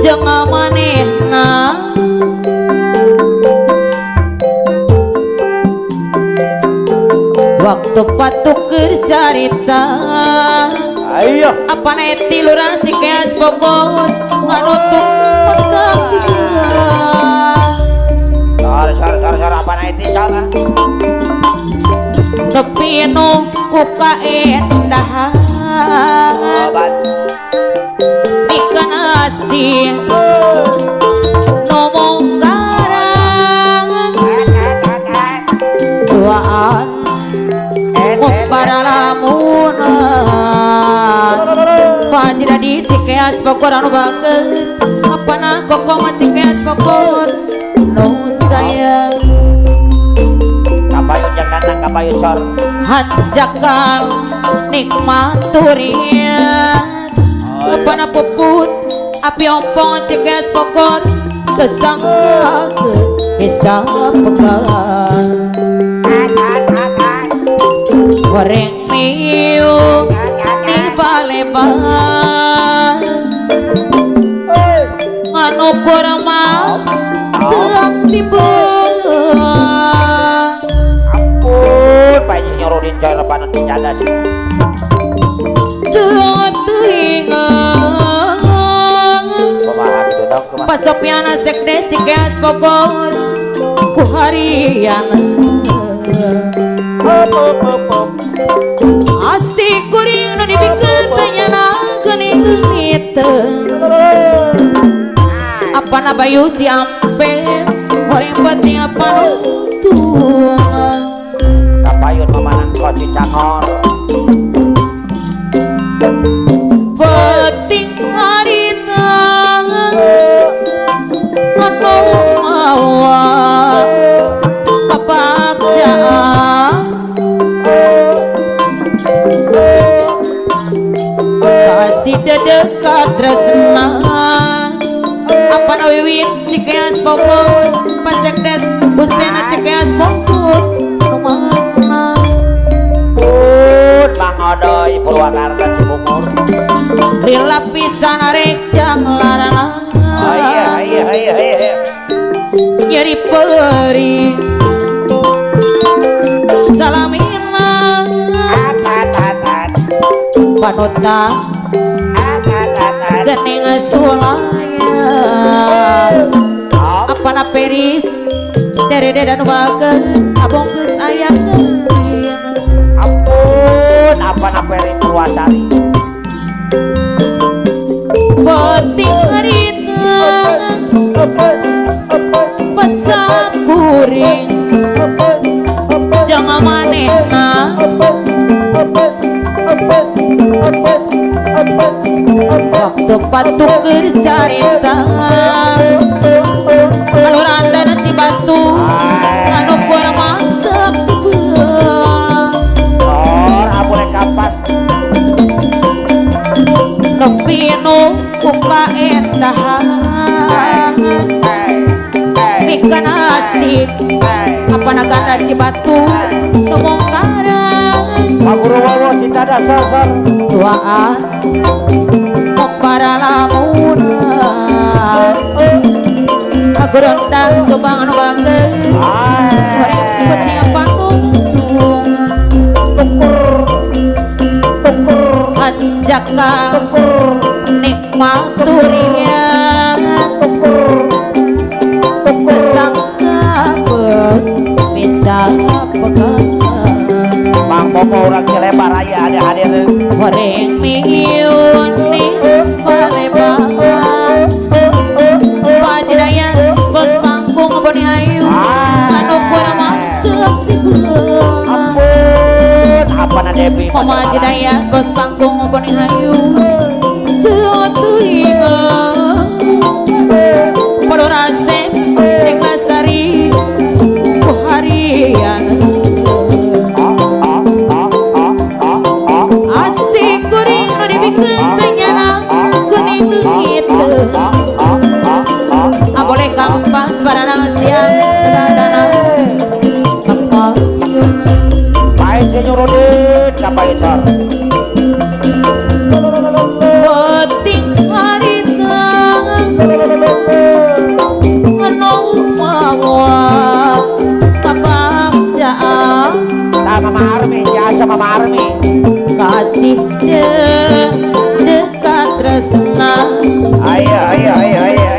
jeung manehna waktu patuker carita ayo apa neti lurah Cikeas Bogor nganutup sar apa neti salah tapi nu kuka endahan obat bikin asih ngomong garang duaan para lamunan pajida di Cikeas Bogor anu bager apana kokoma Cikeas Bogor nu sayang kapayu jangan kapayu sor hanjakan nikmat turian apana puput api ompong Cikeas Bogor kesangka bisa pegang goreng miu di Palembang nganu kurma teang timbul ampun baik nyoronin cara panen cadas teang teingang kumaha gitu dong kumaha pasopiana sekdes Cikeas Bogor ku harian asik kuring nu dibikeun tanyanakeun itu apana bayu Ciampes goreng peti apa nutungan kapayun memanang koci cangor peting harita anu mawa kapakjaan kasih dedekat tresna apana wiwit Cikeas Bogor pasekdes busena Cikeas Bogor rumahna Mangodoy Purwakarta Cibungur lila pisan arek jang larang iya nyeri peri salamina panuta gening sulayan apana perit dere-dere anu bageun abong geus aya ampun apana peri Purwasari peting harita pesak kuring jangan manehna waktu patuker carita kaluran dana Cibatu anu kurang mantep abone kapas nepi nu kuka endahan bikin asik apana ganda Cibatu ngomong garang Maguru wawo cinta dasar duaan para lamunan agurondang subang anu bageun goreng peti apa nutung hanjakan nikmat durian kesangka bisa pegang Bang Popo orang Cilebar aya ada goreng miun di Palembang pajidaya bos panggung boni ayu anu kurang mantep tibeung ampun apana Dewi pamajidaya bos panggung boni ayu teu teuingan padu rasep Deklasari ku harian asik kuring nu abdi dekat tresna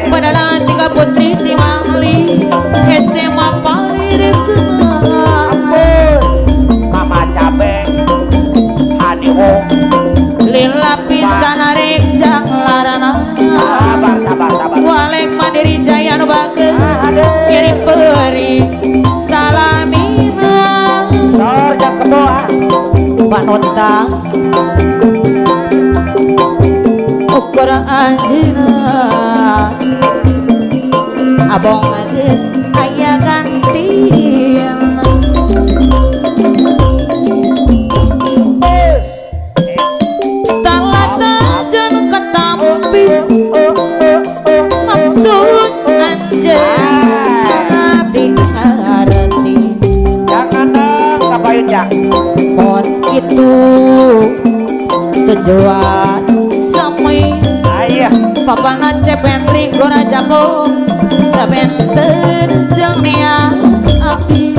padahal tiga putri Cimangli SMA Palirikeun Mama Cabeng Hadiwo lila pisan arek janglarana sabar walek Mandiri Jaya nu bageus kirim peuri salamina Sorjak kedoa panotang ukur anjeuna abong geus aya gantina talata jen katampi maksud anjeun abdi arti jangan kapayun jak mon itu tujuan sampai papana cepen ringgo raja pom sabenten jeung nia abdi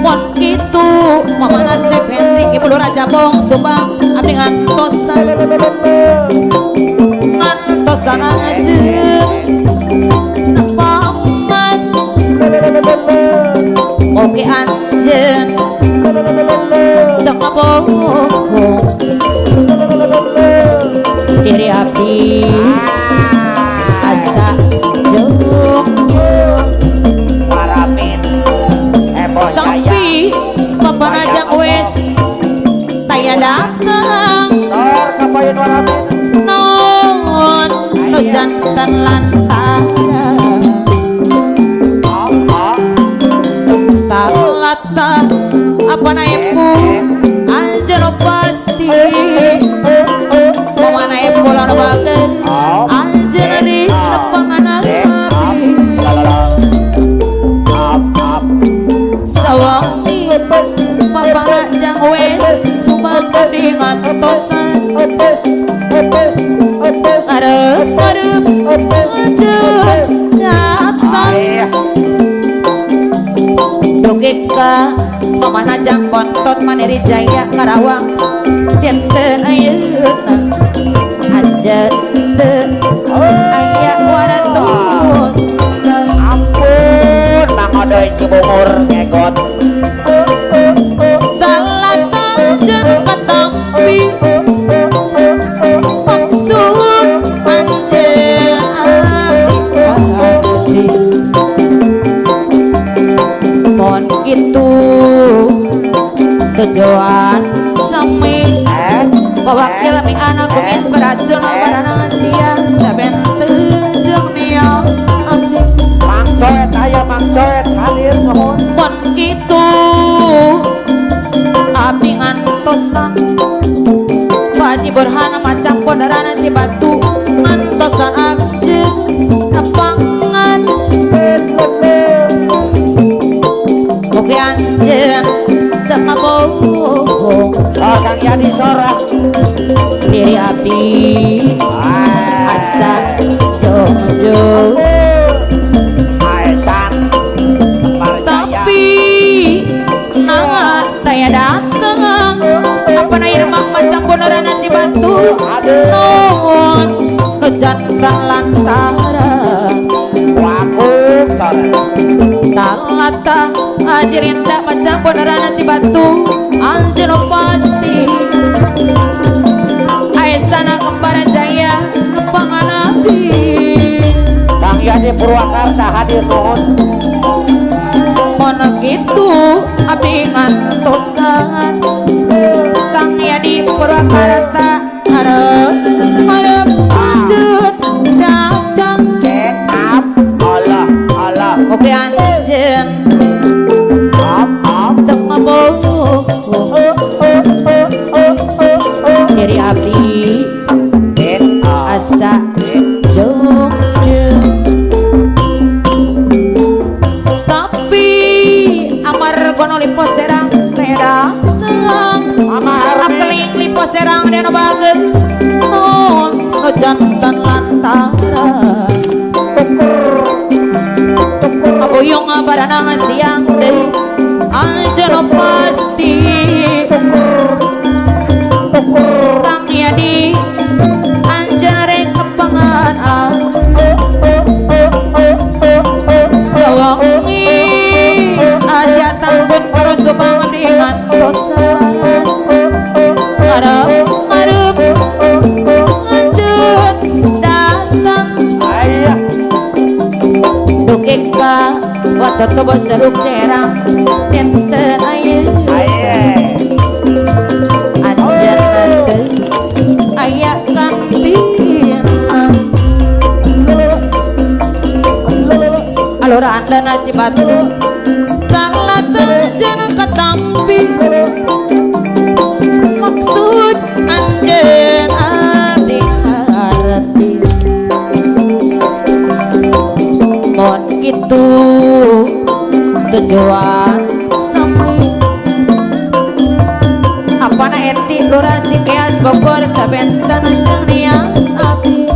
mon itu papana cepen ring ibu raja pom subang abdi ngantosan ajeun nepaman oke anjeun dek abohong diri abdi asa jong Paramin Ebo tapi papan ajang wes taya datang Tor kapayun Paramin non nu jantan lantaran talata apa naepu anjelo pasti mana epu lan bageus anjeun di tepangan api sawangi papana jang wes subang abdi ngantosan arep anjeun datang dogeka pamana jang kontot Mandiri Jaya Karawang janten ayeuna anjeun teu aya waratos ampun Mang Odoy Cibungur ngegot talata jeung katampi maksud anjeun abdi mon kitu tujuan sami wakil mi anak kumis beratun barana siang sabenten jeung nia abdi Mang Coet aya Mang Coet hadir nuhun mon kitu abdi ngantosan Paji Burhan macam pondaran Cibatu ngantosan abjeun nepangan oke anjeun teu kabohong Kang Yani Sora diri abdi asa jong Aesan tapi nah taya dateng apa na irmang macam beneran Cibatu nuhun nu jantan lantaran Wakuk Sora talata ajirinda macam beneran Cibatu anjeun pasti aesana kembar jaya nepangan abdi Kang Yani Purwakarta hadir nuhun mon kitu abdi ngantosan Kang Yani Purwakarta arep anjeun datang up Allah oke anjeun up teu ngabohong diri abdi asa jong tapi amar gono lipo serang teh datang Mama Hermi akeling lipo serang dia no waduk cerang enten ayeuna anjeun aya kantina alura andana Cibatu talasan katampi maksud anjeun abdi harti mon itu tujuan sampai apana eti lurah Cikeas Bogor kabenten ceria abdi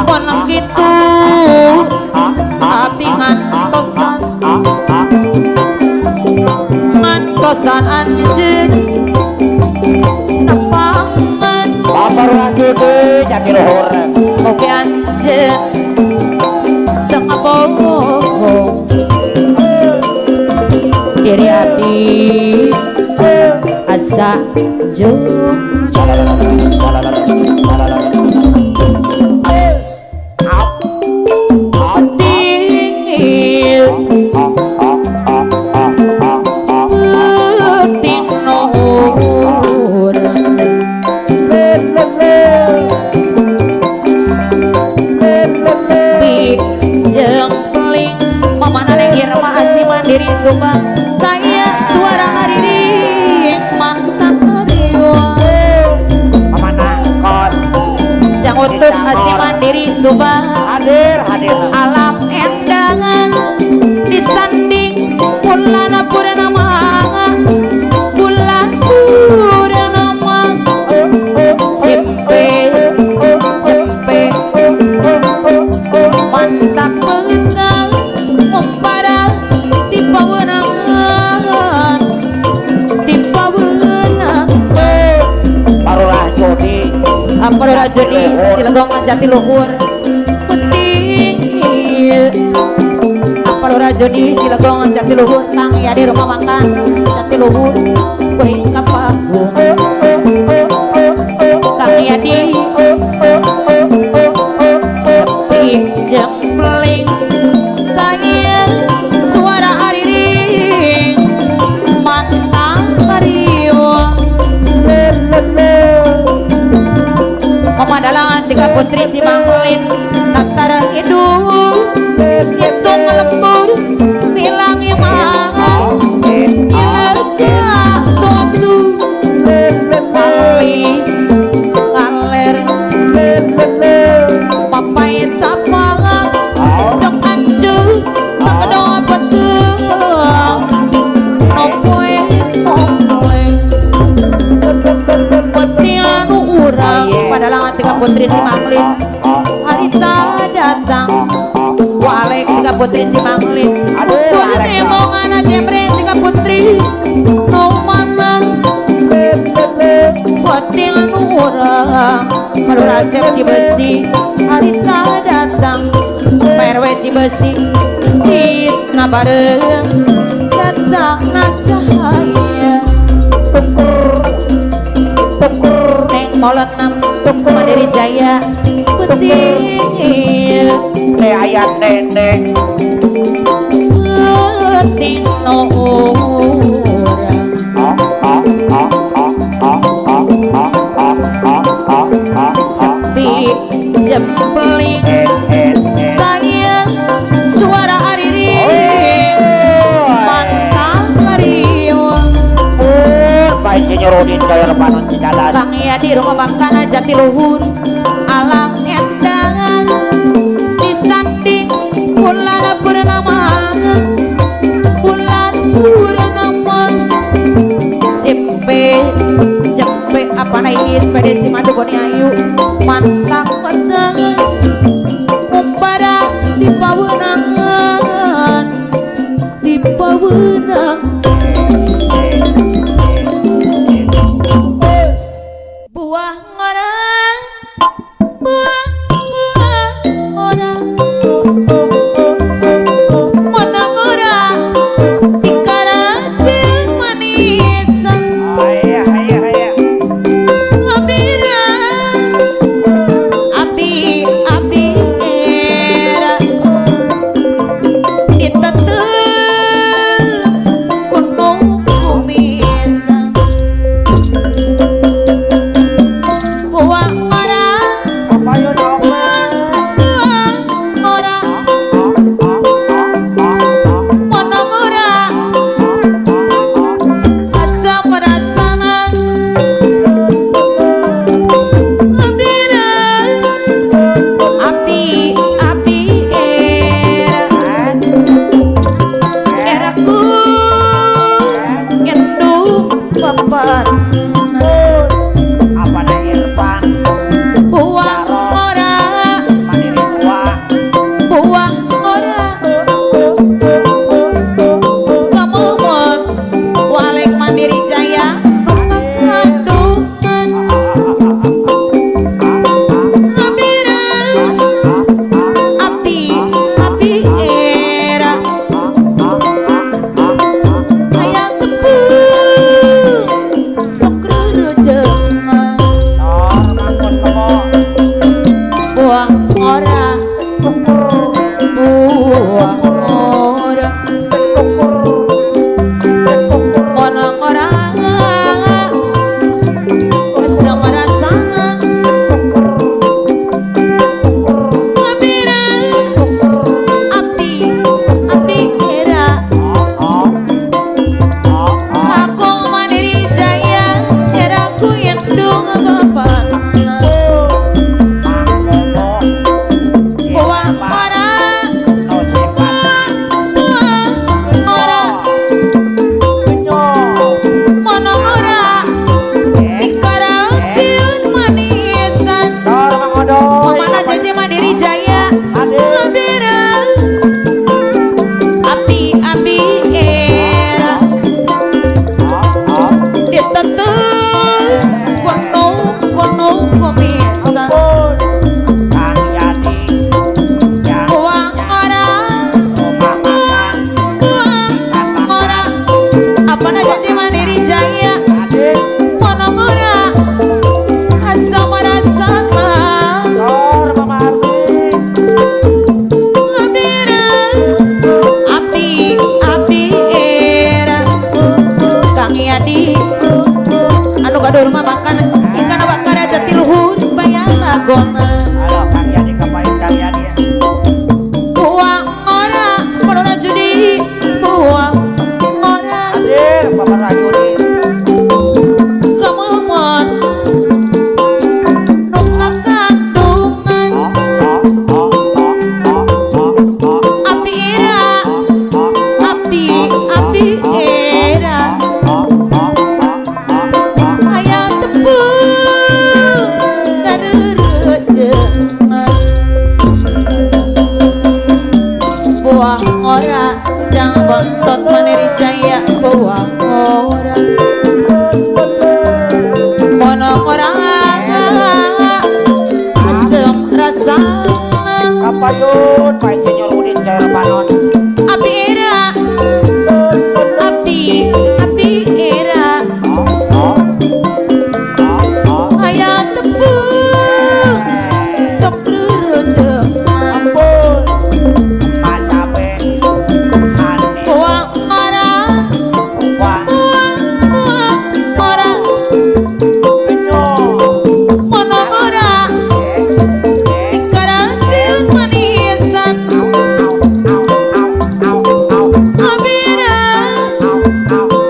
mon kitu abdi ngantosan anjeun nepangan babar lanjut jaki luhur oke anjeun teu ngabohong diri abdi asa jeung Subang tanya suara hariring mantap hariwa pamana kos jang utuh asih mandiri Subang hadir alam endangan disanding bulan purnama simpe mantap menang memparah Parura Jodi Cilegon Jatiluhur penting Parura Jodi Cilegon Jatiluhur tang ya di rumah makan Jatiluhur kuing kapagung tang ya di sepi jempling tanya suara hariring mantang hariwa Pemadalangan tiga putri Cimanglim Tantara hidung hitung lembur bilang imang ilega suatu kali kaler papai tapang jok anjur tak dapat nompoe petian urang padalangan tiga putri Cimanglim harita datang walek tiga putri Cimanglim kudu nemongan jemre tiga putri no mana petian urang Parura Sep Cibesi harita datang PRW Cibesi sit ngabareng datang na cahaya neng molet nam Mandiri Jaya penting teh ayat nenek penting no sepi jempling sayang suara hariring mantap hariwa baik nyerodin cair panon cidalas kang ya di rumah makan Jatiluhur alam endangan disanding bulan purnama simpe jempe apa naik ekspedisi madu boni ayu mantap pedangan umpara di pawenangan buah ngorang buah ngorang monang ngorang dikaracin manis abdi era Tor mangkos kemo. buang ora buang ora monong ora sama rasa ngabira abdi abdi era aku mandiri jaya era ku yang dong bapak buang ora monong ora Ikaraciun manisan Pemana janji mandiri jaya Ngabira Api era Ditetul Kono komisan Buang orang Buang orang Apana janji mandiri jaya Monong ora Asam rasa Ngabira Api era Kang Yadi Anu kado rumah makan Ikan bakar jati luhur Bayang agona Buang ora Pelora judi Buang ora Kememon Nungka kandungan Api era Api era Hayang tepung Karurujengan Buang ora Jangan bontot mandiri jaya Buang ora Monong ora Asem rasa Kapayun, Pak Insinyur Udin Cair Panon. Api era Api era Hayang tepung Sok rurujengan Pak Cabe, Ani, Buang ora Wan, Buang ora Monong ora Ikaraciun manisan Ngabira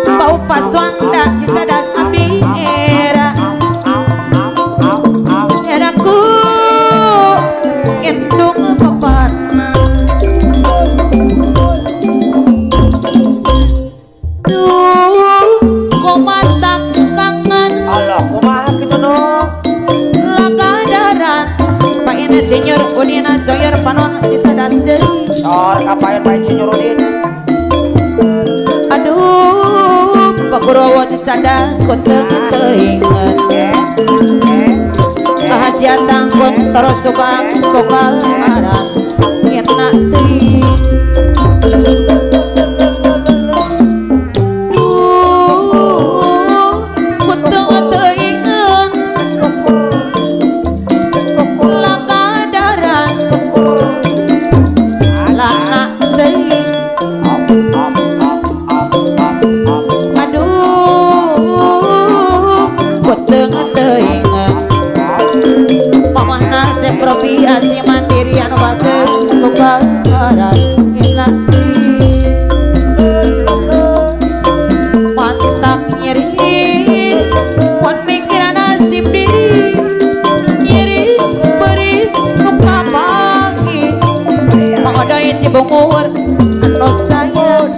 Bau paswanda Cita das api era Eraku Indung papana Duh Komatak kangen Allah, kumaha gitu dong. Lakadaran Pak Insinyur Udin Cair Panon Cita das deui Tor kapayun Pak Insinyur Udin. Aduh Pak Kurowo Cita das Kuteng teinget Kahasiatan pun terus subang Kokal marah Enak teuing Duh Kuteng teinget Lakadaran Lana teuing Aduh Kuteng teuing Pamana semproviasi mandiri anu bateung kebakaran enak Mantak nyeri Mun mikiran nasib diri Nyeri beri muka pagi Mengodoin Cibungur anu sayang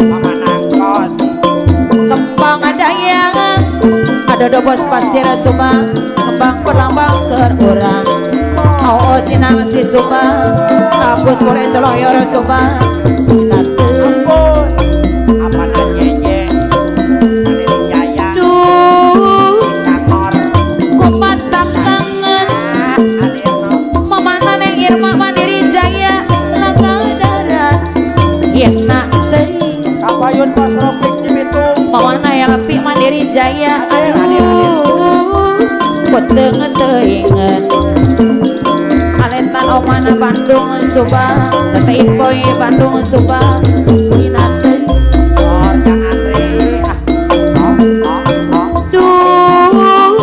Manangkos, Kembang dayang Ada dobos pasir subang Kembang perlambang keur urang Mau cinang si subang Kapus boleh celoyor subang Kita teu apa nanya Mandiri Jaya, Duh Cangor, Kumatak kangen Mamana neng Irma Mandiri Jaya Lakadaran Enak teuing kapayun Mas Rofik Cibitung. Mamana ya lebih Mandiri Jaya Hadir. Aduh Puteng teinget Aletan omana Bandung Subang Tetein boy Bandung Subang Inate jangan ri Duh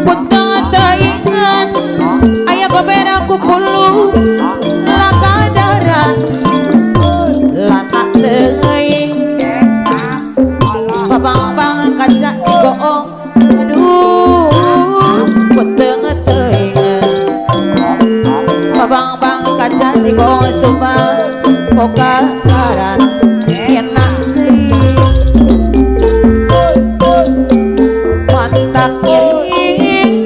Puteng teinget Ayah gobera kupulu Lakadaran Lata teing Babang-bang kaca cigoong Aduh Puteng teinget Babang-bang kaca cigoong Subang Boga karan Enak Mantak nyeri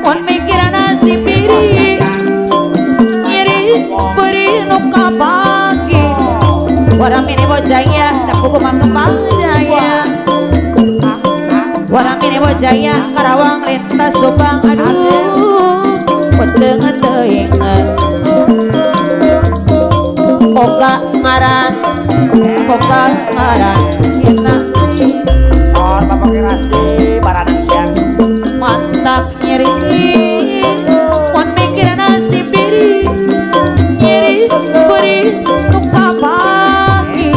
Mon mikiran si piri Nyeri beri nuka pagi Warang ini bojaya Dapu kumakembang jaya Warang ini bojaya Karawang lintas Subang Aduh Puteng teinget Boga ngaran Boga ngaran Enak bapak kirasti baranang siang Mantak nyeri Mon mikiran si piri Nyeri beri nuka pagi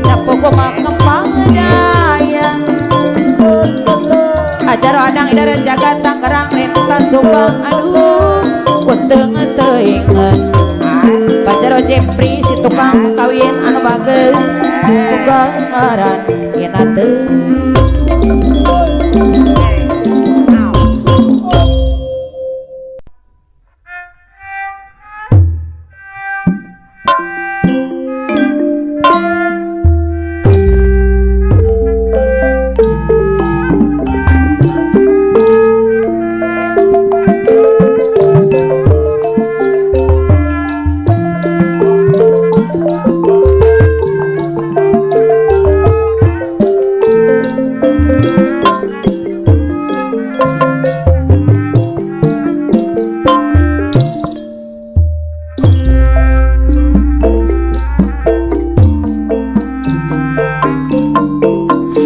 Dapu kumakembang jaya Ajar adang idara jagat Tangerang lintas Subang Aduh Puteng teinget Pacar Jepri si tukang kawin anu bageus Boga ngaran Inate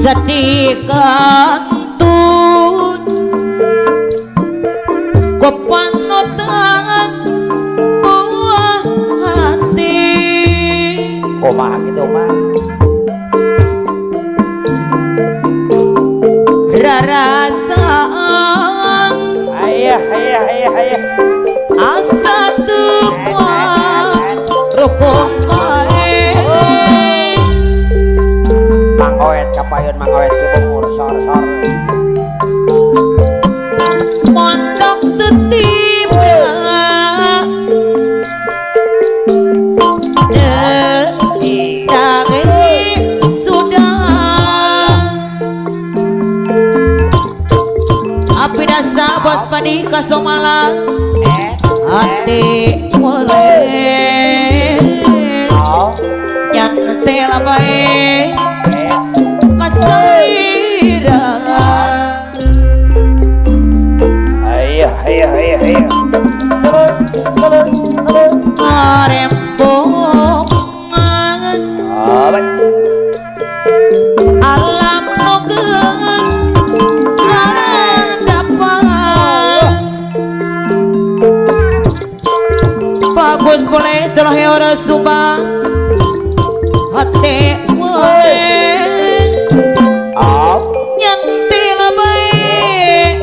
sedih kantun kepanutan buah hati mah gitu mah rarasaan ayah asa temuan rukun kae mangowet kapayun mangowet cibungur sor mondok tetibra dagi sudah api dasta bos padi kasomalang hati mulai nyantai labai kasaira ayah arembongan alam nugeus ngarandapan bagus boleh celah orang Subang hati boleh nyantil baik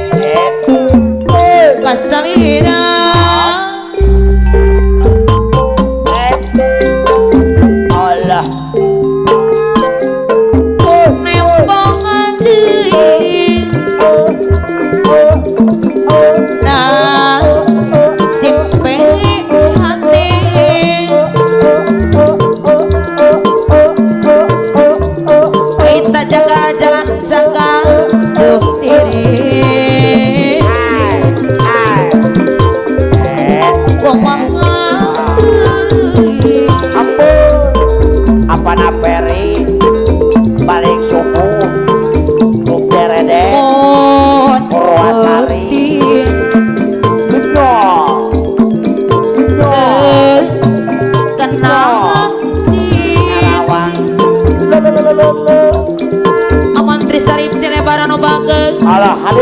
kasalira Allah nembongan deui nah simpe hati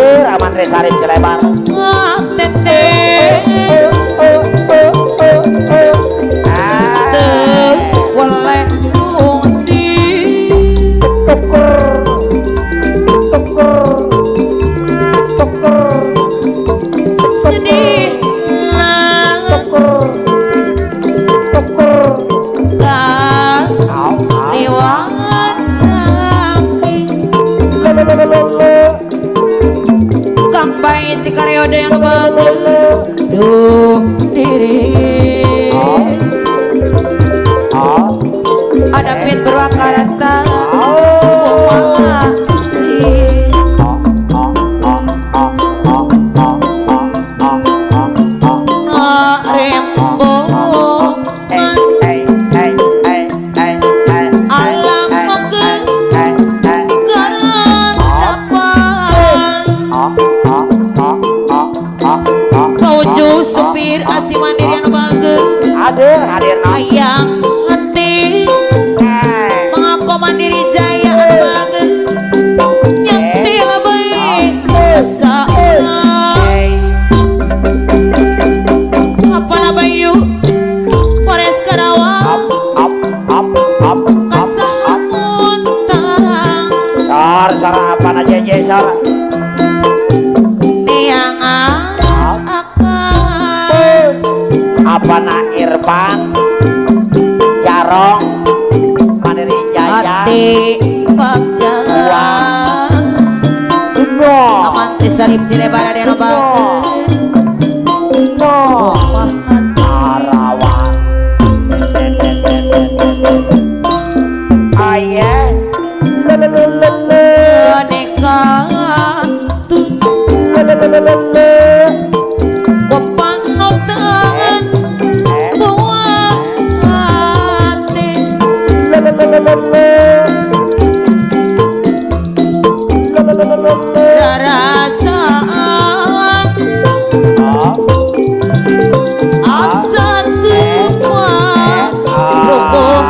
Aduh, Mantri Sarip Cilebar. Tete boleh fungsi sedih lewat samping Kang Bayi Cikaryoda yang bagus duh diri ada pit berwakarata supir asih mandiri yang bagus hadir ayang hati mengaku mandiri jaya bagus nyentil baik apa nama yuk Polres Karawang kasamuntang apa aja sor apa nak Irfan Jarong Mandiri Jaya hati Pakjang Mantri Sarip Cilebar ada yang Karawang ayah nikah rasa asa tuan rukun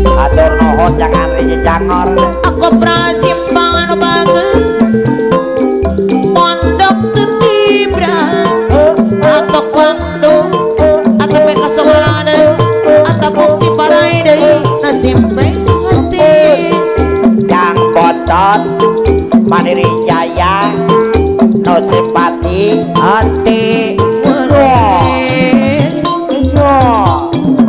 atur nuhun jangan rije jangor aku prasimpangan bagus mondok tetibran atau kondo atau peka seorang atau bukti parai deh nasimpe hati yang botot Mandiri Jaya no simpati hati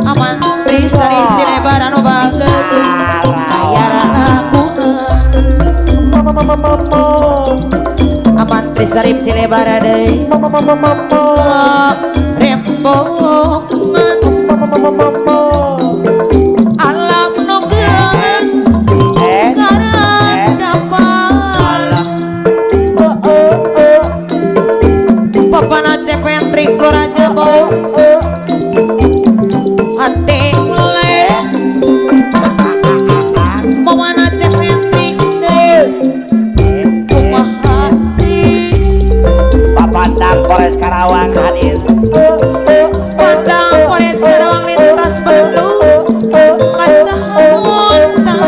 aman Trisari Cilebar anu bagus ayaran aku aman Trisari Cilebar deui rembong alam nu geus Papana cepen triklo raja bau hati mulai Mamana cepen triklo rumah hati Papandang Polres Karawang hadir Padang Polres Karawang lintas Bandung kasamuntang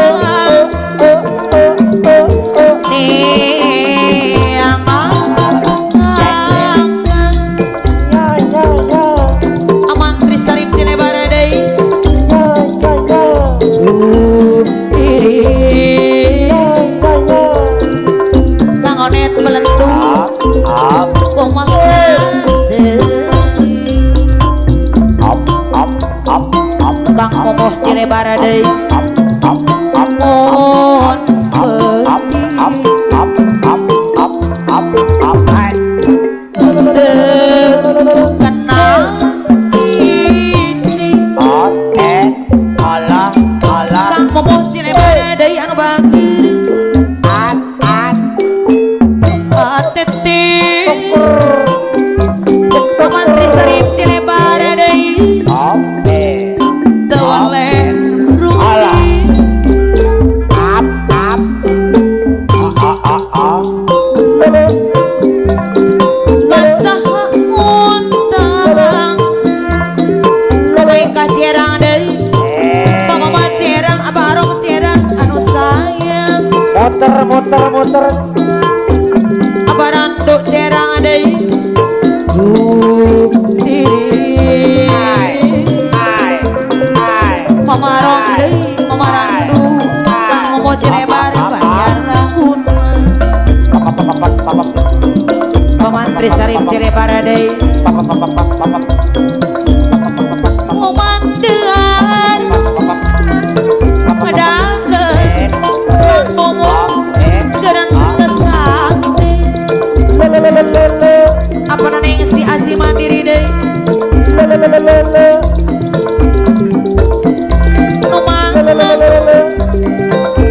Kang Momoh Cilebar deui mohon kenal cici Kang Momoh Cilebar deui anu bagir tete Mantri Sarip Cilebar deui muter Kabarando cerang deui diri mamarong deui mamarandu kang momo cilebar bayar lamun pamantri sarip cilebar deui momandean medangkeun kang momo geran kesakti apa neng si asi mandiri deui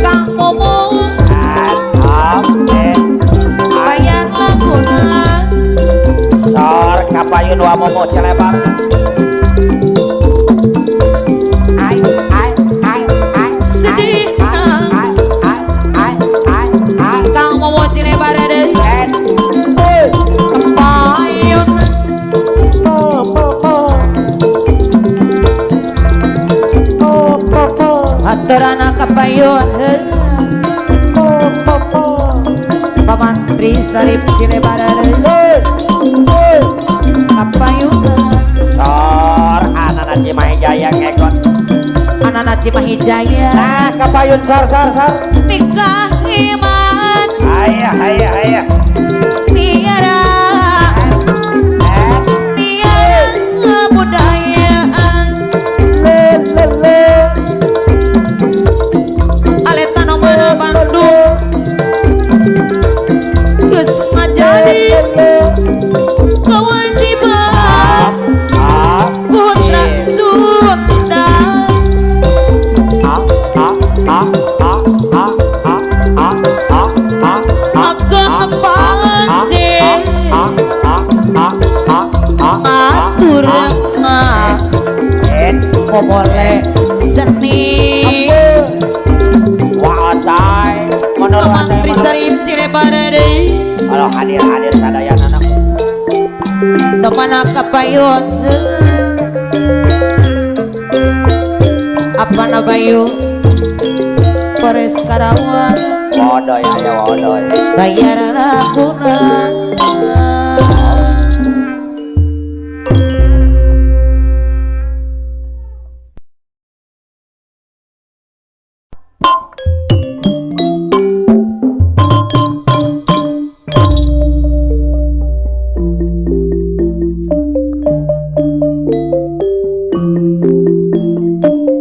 Kang Momo bayar laguna sor kapayun wa momo cilebar sedih Kang Momo cilebar deui kapayun aturana kapayun pamantri sarip cilebar deui kapayun sor anana Cimahi Jaya ngekot anak Cimahi Jaya nah kapayun sor nikah iman ayah biara kebudayaan aleta nomor Bandung geus ngajadi kewajiban putra Sunda ageng pance atur momole seni watai menurut pamantri sarip cilebar deui kalau hadir sadayana temana kapayun apana bayu Polres Karawang wadoy bayar laguna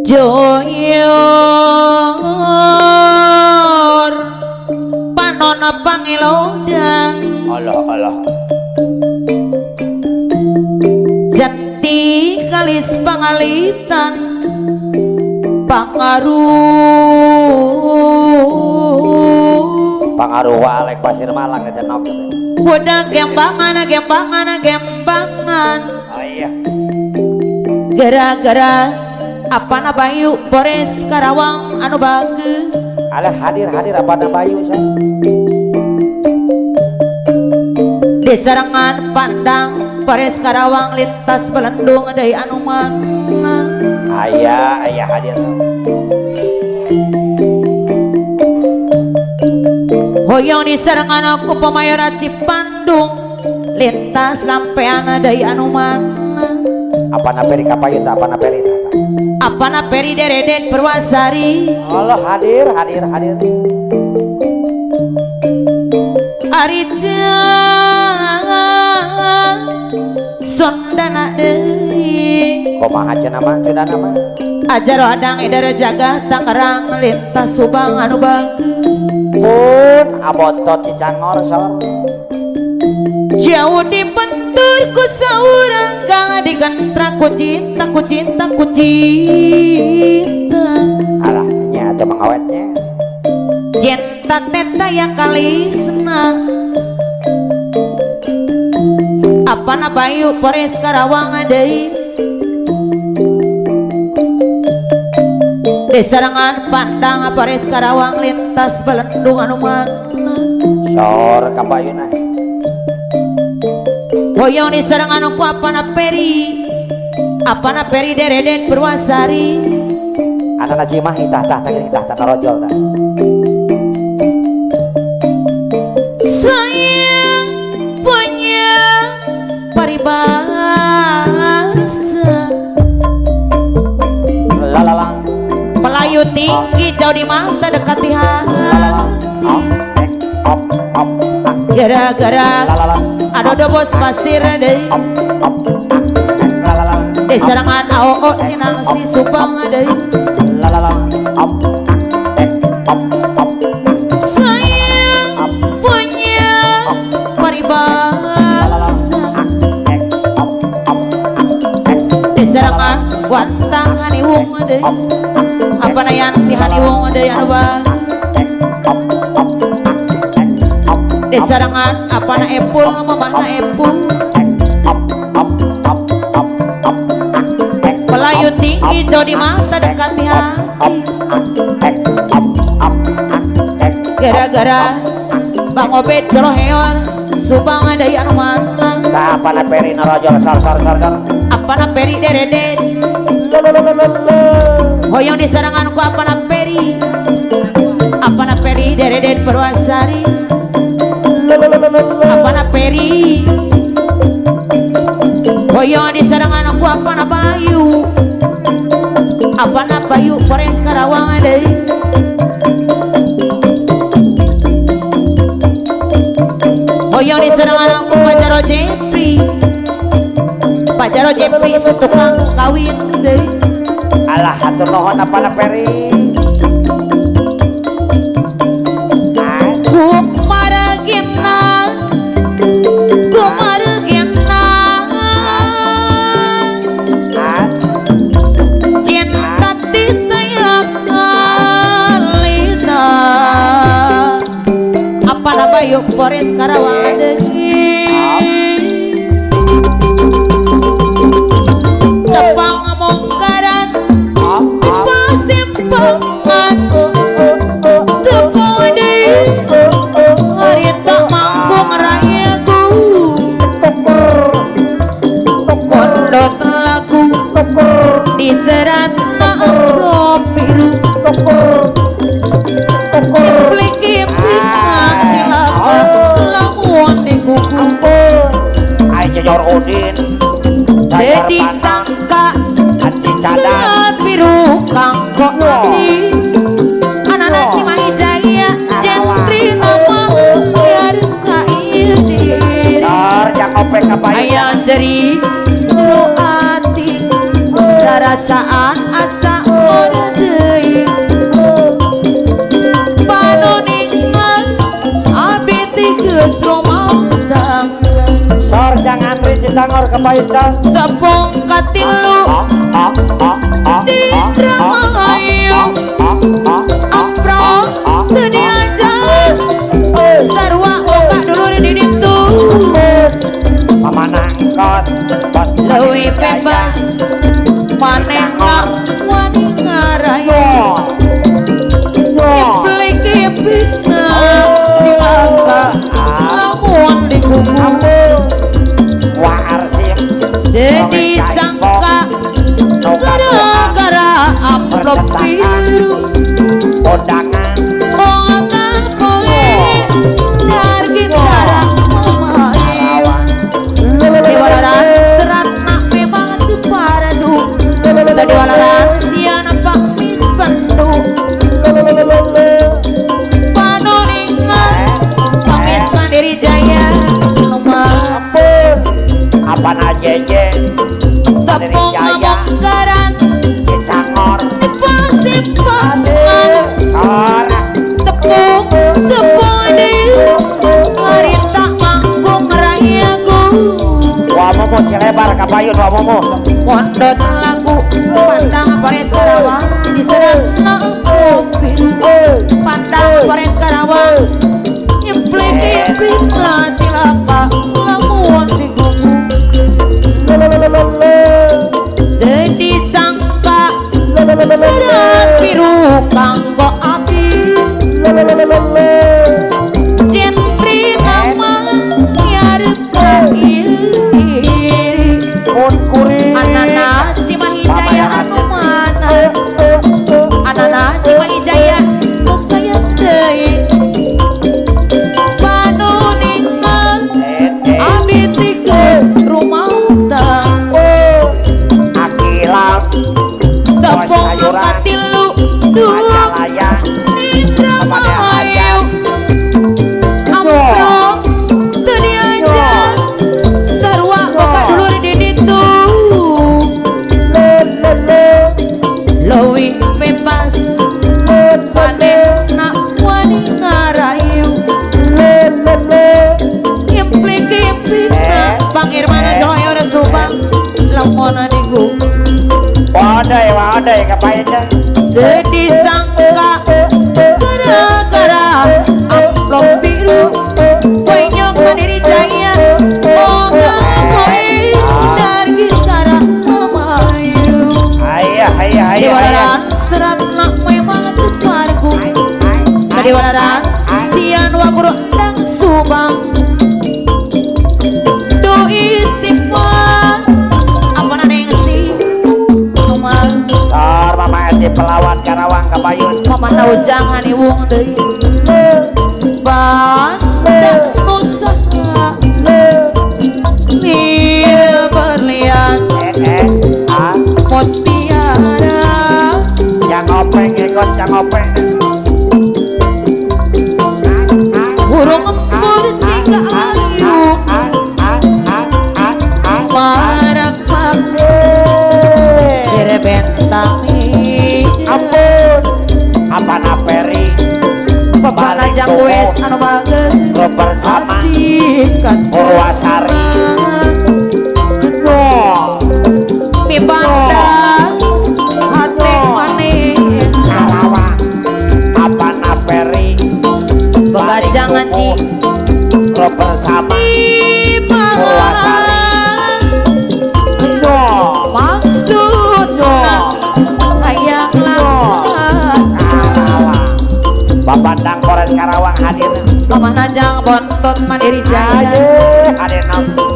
Joyor panona pangilodan Allah jati kalis pangalitan pangaruh walek pasir Malang eta nok budak gembangan iya gara-gara apana bayu Polres Karawang anu bageus alah hadir apana bayu sa di serangan pandang Polres Karawang lintas Belendung deui anu mana ayah hadir hoyong di serangan aku pemayoran Cipandung lintas lampeana deui anu mana apana peri kapayun apana peri apana peri Dereden Purwasari Allah hadir Arija sondana deui kumaha cenah mah ajaro adang edara jaga Tangerang lintas Subang anu bageus pun abotot Cicangor sor jauh dibentur ku saurang kang digentrak ku cinta alah nya teh mangawetnya cinta teta yang kalisna apana bayu Polres Karawang deui di serangan pandang Polres Karawang lintas Belendung anu mana sor kapayuna hoyong di serangan ku apana peri Dereden Purwasari anak Cimahi tah narojol tah sayang tinggi jauh di mata dekati hati op op gara-gara ada bos pasir deh di serangan AOO cinang si supang deh op sayang punya paribasa di serangan wantang haniwung deh apa nayan di haniwung deh ya abang di serangan apa na epul mama na epul Melayu tinggi jauh di mata dekati hati gara-gara Bang Obed Joloheon subang ada yang mantang apa na peri narojol sar apa na peri derede hoyong di seranganku apa na peri derede Purwasari apa na peri hoyong di serangan aku apa na bayu Polres Karawang deh hoyong di serangan aku Pajaro Jepri setukang kawin deh alah hatur nuhun apa na peri cinta titaya kalisa apa na bayu Polres Karawang deh tepang mongkaran pasimpangan tepung di harita mangkung rayaku pondok laku diserat na ropiru kiplik-kiplik cilaka lamuan di kuku ai jor Udin jadi sangka anci cadang saat biru kangkok nanti anak-anak Cimahi Jaya jentri nama biar kairi dar yang opek kabayu ayah jeri jero ati rasaan asa ordei panoningan abiti geus romandang sor jangan Cicangor kabayu cang tepung katilu di Ramayang aprong tadi aja sarwa oka dulu di ditu mama nangkot lewi bebas manehna wani ngaraya kiplik-kiplikna cilaka lamun di kuku warsim jadi sangka gara-gara amplop biru undangan ongan boleh hargi darah mamai diwalaran serat nak memang tu paradu tadi walaran siana pak mis bandu panoningan pamit mandiri jaya nomor apa na jeje tepung mongkaran Cicangor pasimpangan or tepung di harita mangkung rayaku wamomo cilebar kabayun wamomo pondok laku pandang Polres Karawang diserang kopi pandang Polres Karawang implik-implik cilaka lamuan di kuku jadi sangka serat biru kanggo api jentri nama biar kairi anana Cimahi Jaya anu mana anana Cimahi Jaya nu saya deui Wah ada ya kapainya. Jadi sangka gara-gara amplop biru Wenyok Mandiri Jaya Moga poin dari Sara Amayu Di walaran serat nak memang tukarku Di walaran sian wakuru dan subang Do istighfar apa naneng si Numan Tor mama di pelawan Karawang Kapayun mama tahu jangan iwung deui bandang usaha mir berlian mutiara yang openg ikut yang openg burung empur jika ayu marak direbentangi ampun apa naperi Pepalajang wes anu bageus bersama asihkan Purwasari mibanda hati manis Karawang apa naperi begajangan ci bersama Purwasari maksudnya kayak laksan Babandang Polres Karawang hadir Pemanajang Bontot Mandiri Jaya hadir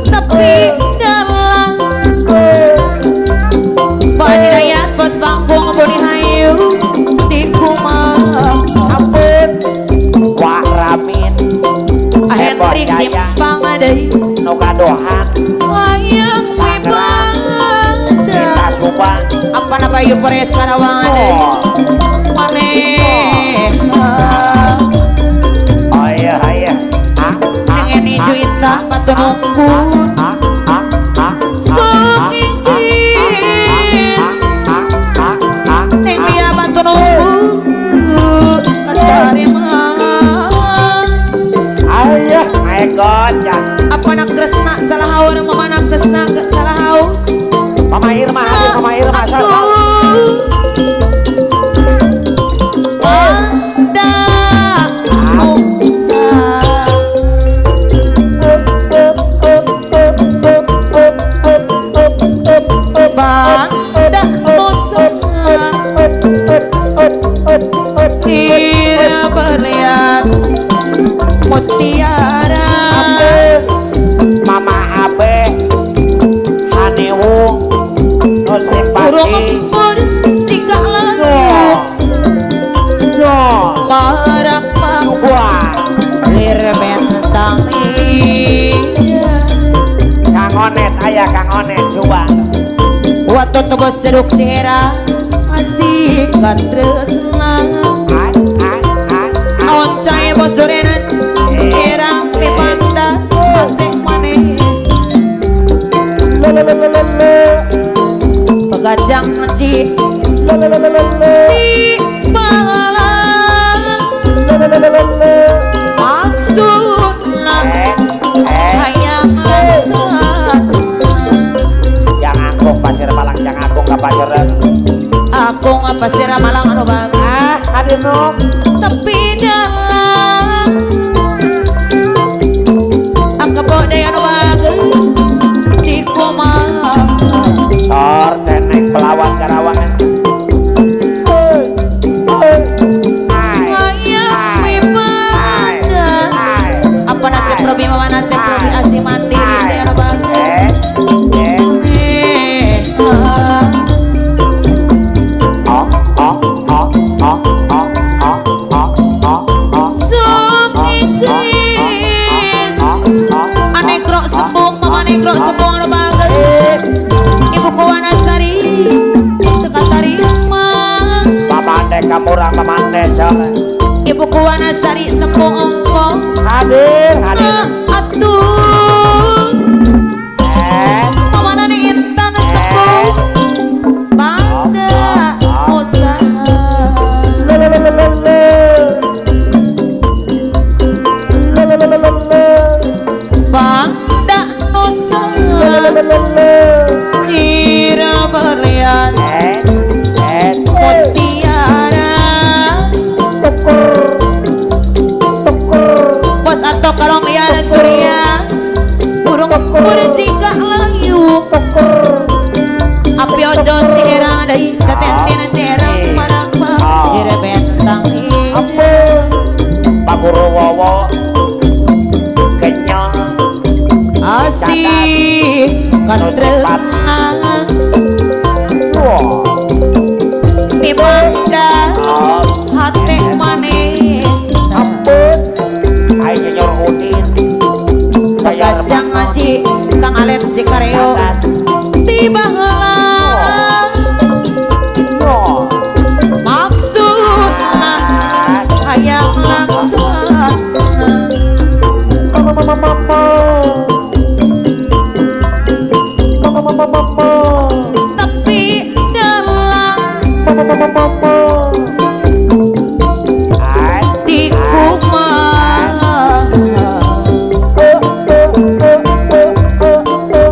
Tepi dalam Pakcik Dayat Bos Bangkung Boni Hayu Di Kumah ampun Wah Ramin Hendrik Simpang Adai Nugadohan Wayang Wibanda Kita Subang Apa-apa yuk Polres Karawang Adai Maneh oh iya iya Pengen Juita Patu Nungkun Sungingkis Neng dia Patu Nungkun Katarima ayah ayo gojak Apa nak tresna salah haur mama nak tresna salah haur Mama Irma hadir Mama Irma salah Banda Musa Tira berlian Mutiara Mama Abe Haniwung Nun Burung simpati empur Jika lalu Barak mak Wah Lir bentangi Kang Onet ayah Kang Onet Subang Waktu tebus jeruk cera Asik kan tresna Awan cahaya bos durenan Cera pipanda Pasek maneh Pegajang ci Di balang Maksudna Hayang laksan Yang Agung Pasir Malang Yang Agung Kapajaran Aku ngapa sih Ramalang anu bang hadir no Tepi dalam Angka bodai anu bagus Di kumah Tor tenek pelawat Karawangan Hayang wibanda Apa nanti probi mama nanti probi asli mandiri anu bagus Anegrok sembung mama anegrok sembung anu bagus Ibu Kuwanasari Sekatari Emang Pamandek Kamurang Pamandek Soleh Ibu Kuwanasari sembung ongkong hadir Atuh Mama nani intan sembung Banda Musa Banda Musa Ira berlian surya burung berjingga layu api ojo serang dari ketenten serang marapa direbentang Pak Guru Wowo kenyang asik katresna dimanda hati manis ampun ayo nyor udin bayar gajang ngaji kang alet cikareo tiba heula maksudna hayang laksana tapi dalam hatiku mah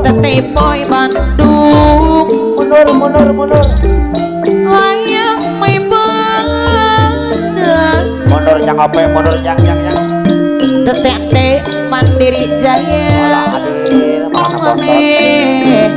tetepoy Bandung mundur hayang mai bandar mundur jang apa mundur jang tetete Mandiri Jaya hadir mana maneh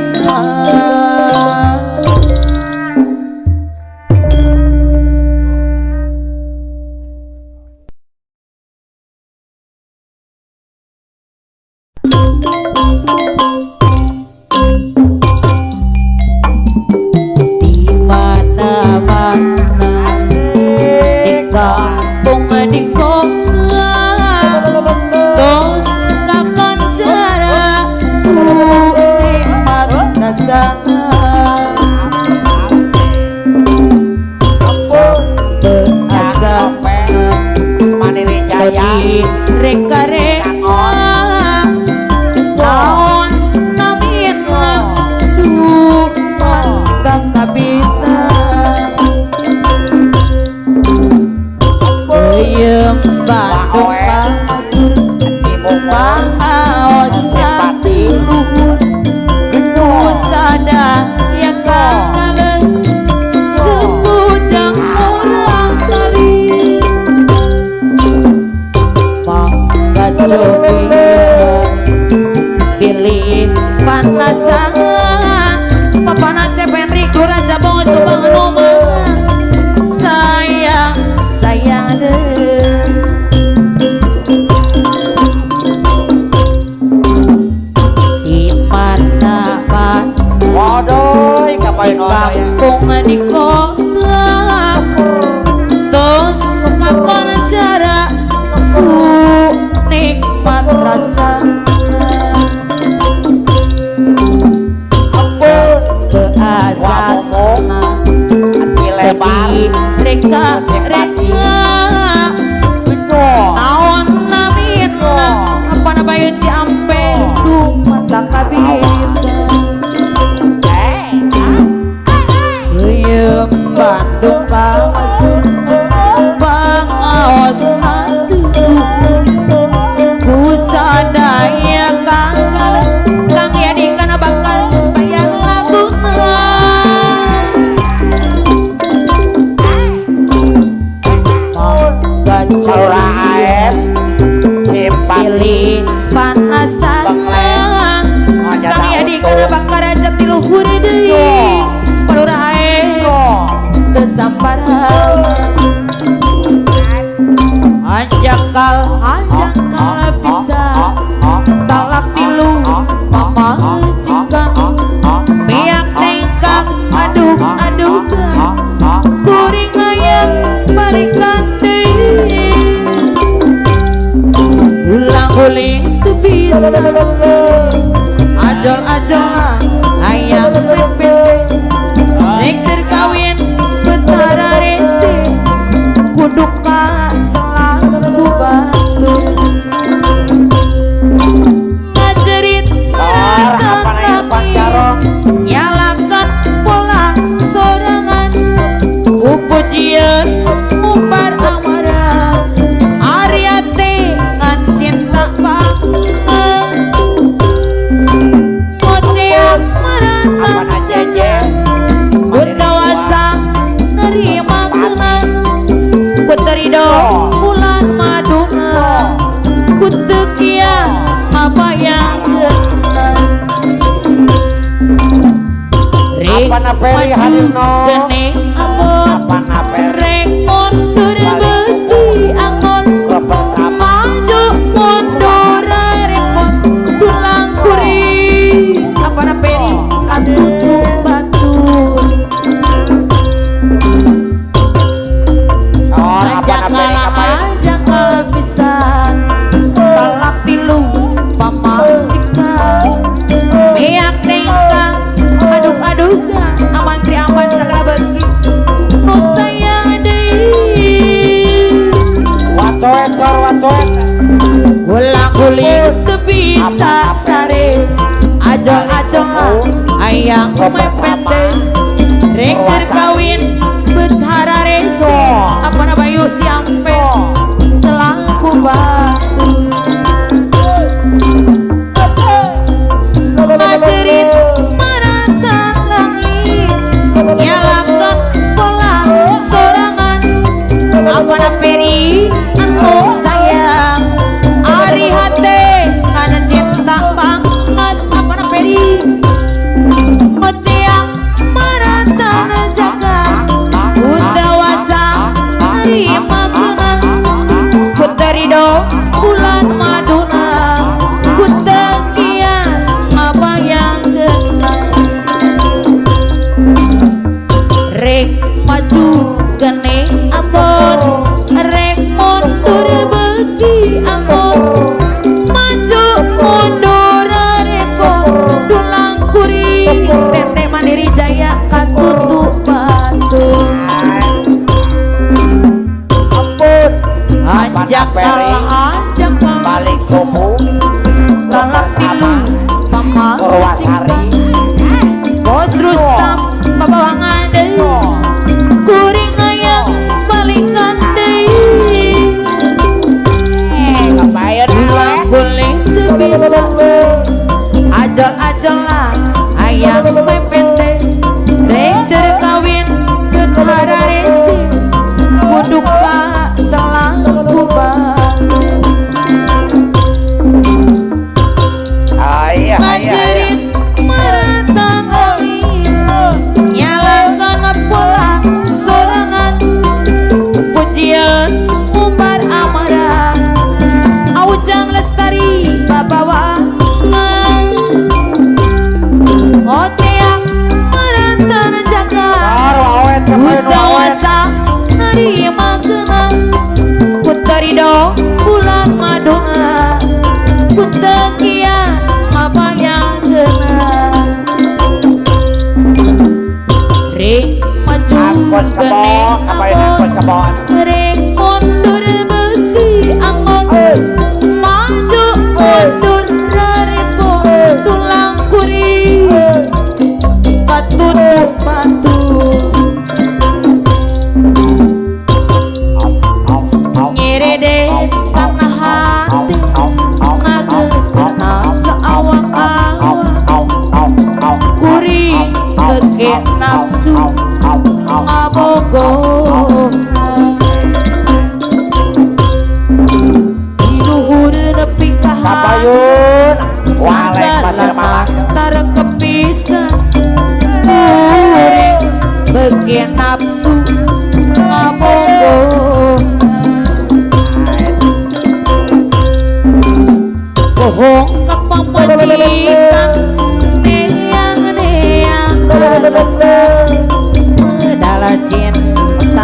di mana-mana di kampung di kota tos kapan cara nikmat rasana berasa Mandiri Jaya bagi reka-reka naon namina dupa kakabita Eyem Bandung Pasur Pangaos Luhur Nusada yang kangen sepujang orang kali Mangga joget pilih panasan papanan cepetri Raja Bongso Bangunuma sayang deh di mana-mana waduh kapan kampung di kota terus kapan cara nikmat rasa keasana hati lebar reka naon namina apa nabayu ciampe mata kabita Eyem Bandung Pasur Pangaos kusadaya kang yadi kana bakal bayar laguna saura aep pilih panasan kang yadi kana bakal raja tiluhur deui palura aep kesamparan anjakal bisa talak tilu mamajikan miak tengkang aduk kuring ayam balikan deui ulang-uling tu bisa ajol-ajol ayam pepe rek terkawin betara resi kuduka selaku batu ngajerit merata kami nyalakan pola sorangan pujian umbar amarah Ariate ngan cinta banget moceak Peri hadirno Gening abon Apana Peri Rek mundur beuki angon bersama Maju mundur repot Dulang kuri Apana Peri katutup batu Ajak kalah pisan Talak tilu pamajikan Beak nengkang aduk-adukan aman tri aman segala bagi nu sayang deui wacoet ulang guling teu bisa sare ajol-ajol hayang mepet deui rek keur kawin beut hararese apana bayu ciampe selaku batu majerit maratan langit nyalakan pola sorangan apana Peri anu sayang ari hate kana cinta banget apana Peri meciang maratan jaga utawasa terima kenang kuterido bulan maduna kutekian apa yang genang rek maju gene abot rek mundur beuki anggot maju mundur repot dulang kuri tete mandiri jaya katutup batu ampun ajak kalah balik subuh talak tilu Purwasari Bos Rustam babawangan deui kuring hayang balikan deui ngapain guling teu bisa ajol-ajol lah hayang mepet deui rek keur kawin beut hararese kudu ka selaku majerit maratan langit nyalakan pola sorangan pujian umbar amarah aujang lestari babawangan hoteang maratan jaga utawasa nerima kenang kuterido bulan madona kutekian apa yang genang rek maju geneng anggot rek mundur beuki anggot maju mundur repot tulang kuri katutup batu nyerede karena hati ngagena seawak-awak kuri keke nafsu ngabogoh di luhur nepi ka Kabayun walek pasir Malang tareng kepisan kuring keke nafsu ngabogoh bohong kepamajikan neang alasan medala cinta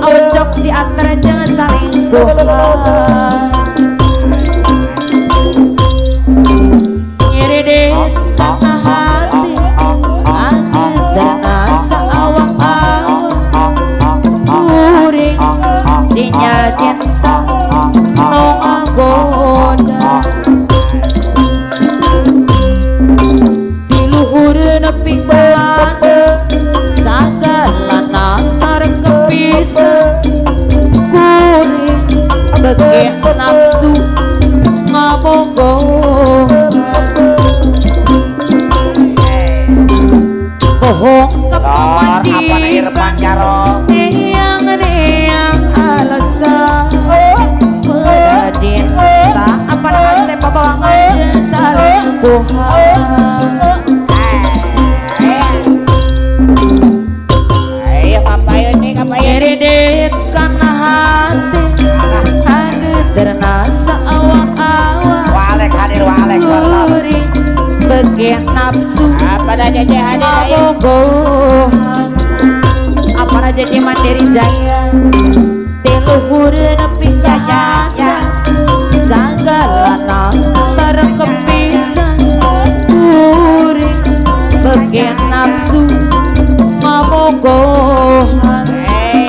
ojok di antara jangan saling bohong nyerede tanah hati agedana seawak-awak kuring sinyal cinta no ngagoda di luhur nepi belanda sagala natar kepisah kuring bege nafsu ngabogoh bohong kepamajikan neang alasan medala cinta apa nama teh babawangan saling bohong bagian nafsu apa dah Jajah hadir ayo bogohan apa aja Jajah Mandiri Jaya teluhur nepi kahada sagalana bareng kepisan kuring bagian nafsu mabogohan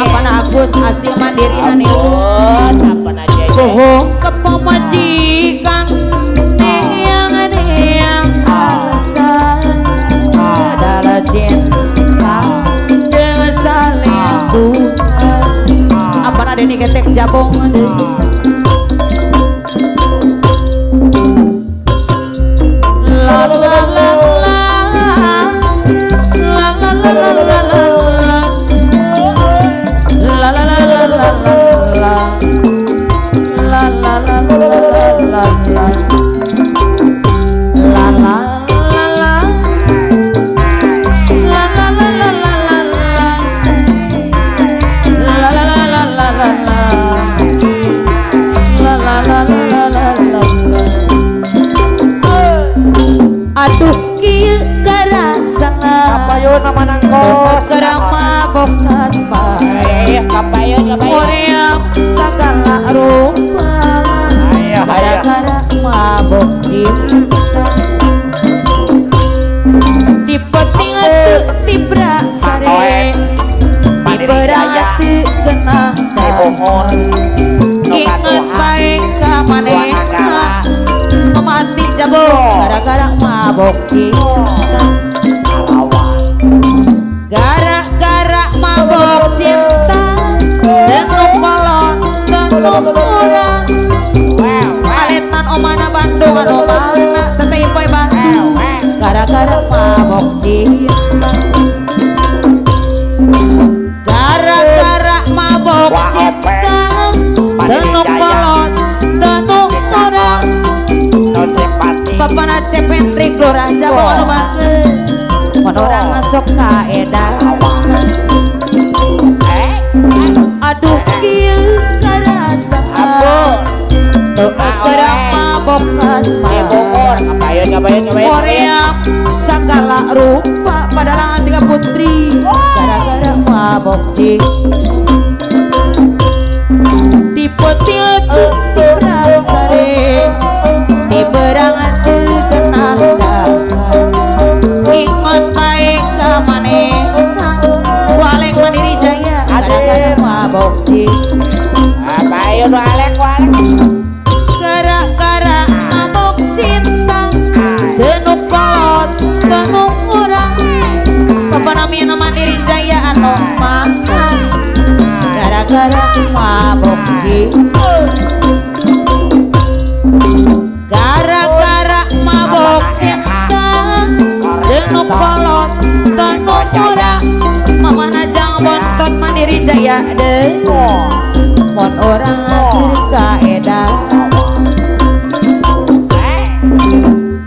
apa Agus Asil Mandiri ampun apa dah Jajah bohong kepemajikan neang alasan adalah cinta jangan saling Tuhan apa ada nih ketek jabong la la la la la la la la la aduh kieu garasana kapayun nama nangkos kerama bokas bae kapayun Korea segala rupa gara-gara mabok cinta tipe tinggal tibra sare tiberang kena dibohon inget baik kamanehna mati jabong gara-gara mabok cinta gara-gara mabok cinta dengan kolon dengan orang aletan omana Bandung omana teteh poe Bandung gara-gara mabok cinta gara-gara mabok cinta dengan kolon dengan orang Papana cepentrik lurah Jabong banget orang sok kaedah aduh kieu karasaan teu kerang mabok asmara Korea segala rupa padahal tiga putri gara-gara mabok cing tipe tipe sare di berangan kenal ingat baik kamanehna walek Mandiri Jaya gara-gara mabok cing kapayun walek gara-gara mabok cinta denuk kolot denuk orang pepenamina Mandiri Jaya anu makan gara-gara mabok cinta gara-gara mabok cinta denuk kolot denuk orang mamana jang bontot Mandiri Jaya deh mon orang akhir kaedah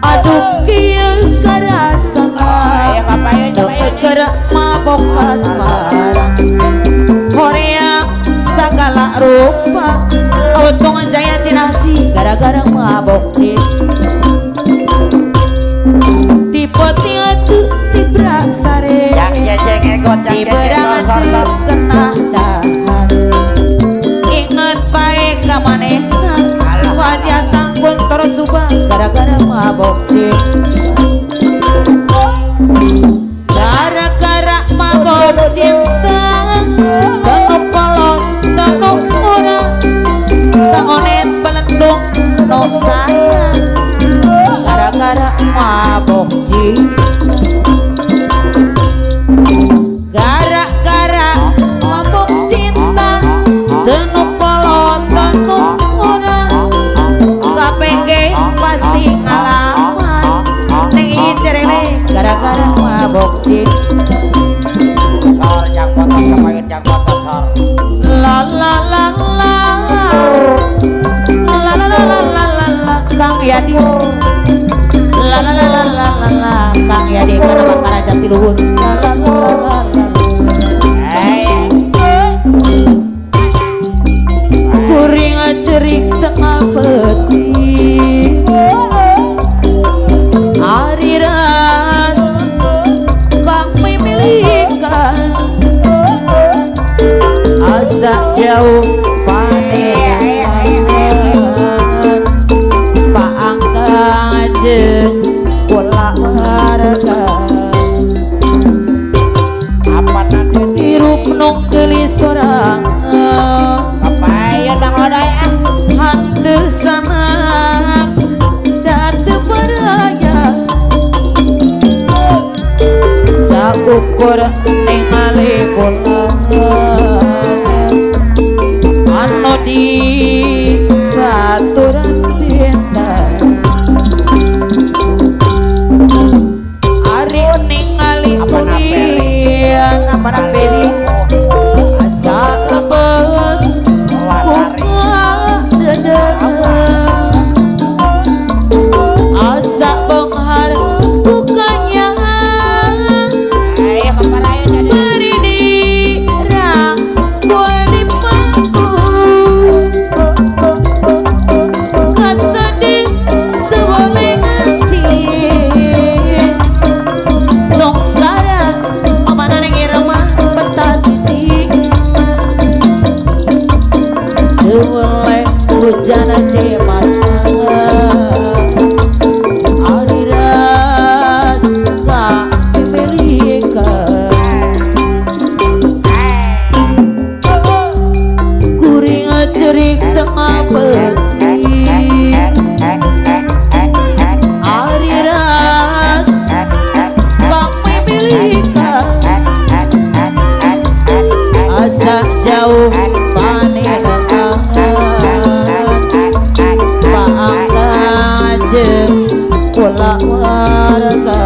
aduh kieu karasana gara mabok asmara Korea segala rupa untung Jaya Cinasi gara-gara mabok cinta tipe tiatu tibra sare tiberang kena dahan inget baik kamanehna wajah tangkun terus subang gara-gara mabok cinta gara-gara mabok cinta tenuk kolot tenuk orang tangonet belendung nok sayang gara-gara mabok cinta gara-gara mabok cinta tenuk kolot tenuk orang KPG pasti ngalaman neng icerele gara-gara mabok cinta yang foto kapayun yang foto sor la la la la la la la la la Kang Yadi la la la la la la Kang Yadi kana makara jati luhur la la la la kuring cerik tengah peti ari syukur ningali bulan anu di baturan lintang ari ningali kulian apa beri asa lebet kumaha dedeng asa benghar bukannya beri dira boleh mampu kasadi boleh ngaji nongkara omana neng irama betah cici boleh hujan cemas cerik tengah peti ari ras kami milikan asa jauh panerengan paangga jeung kula warga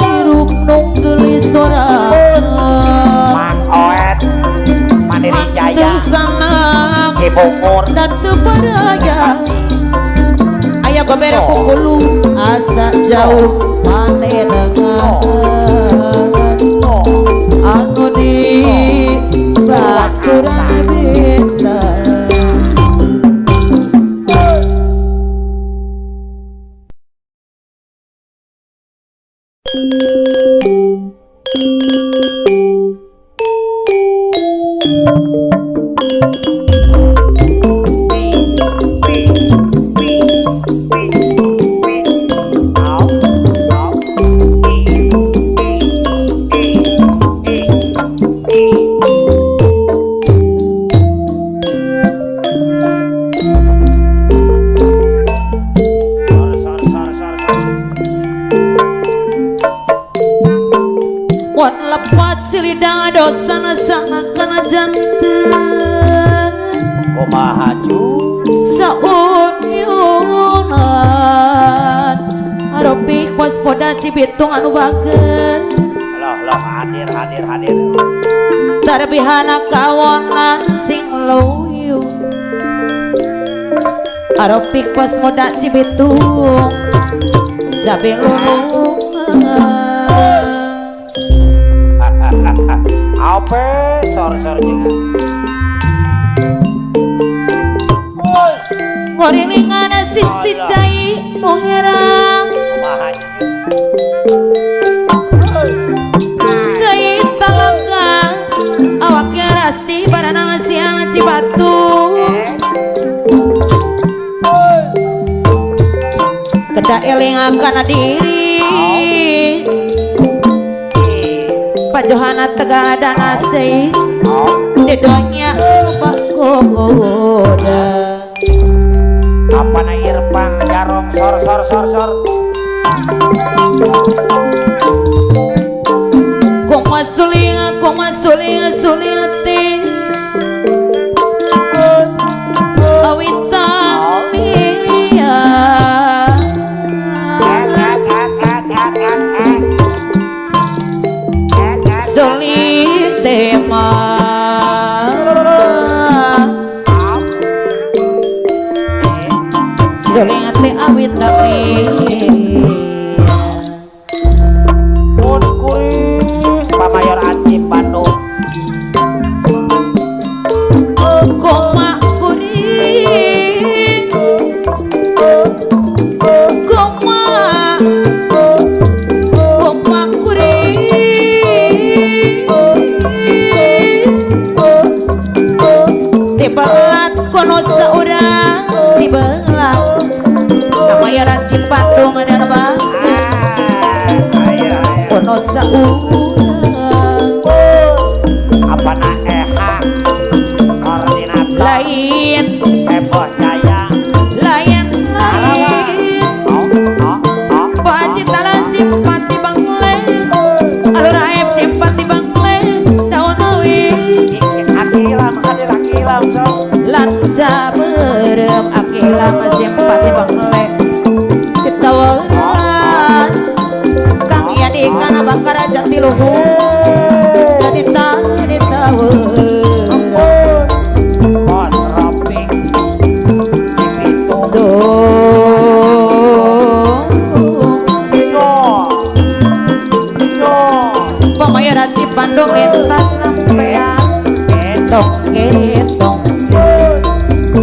hiruk nung geulis sorang Bogor datu padaya aya babere pukulu asa jauh panerengan anu di baturan bintang wan lepat silida dosana sangat kana janten kumaha cu sauniunan haropi waspada cibitung anu bageun loh hadir tarbihana kawonan sing loyo haropi waspada cibitung sabelulungan apa sor-sornya ngorilingan sisi cai nu herang cai talaga awaknya rasti barana siang Cibatu kedah eling kana diri Pajohana tegadana stay dedonya pagoda apa na Irfan jarong sor koma suling te awita iya suling tema suling te awita pun kuring pamayor anjing Bandung koma kuring koma kuring dibelat kono saurang dibelat kamayaran Cipandung dan bang kono saurang apa na koordinat lain Pemboh Jaya lain Pak Cita Lasim hilang simpati bangle ketawaran kang iya di kana bakara jati luhur jadi tadi tahu bos raping dipitung yo pamaya rati Bandung lintas sampean getong getong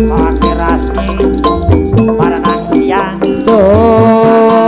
pakai rasti para siang dong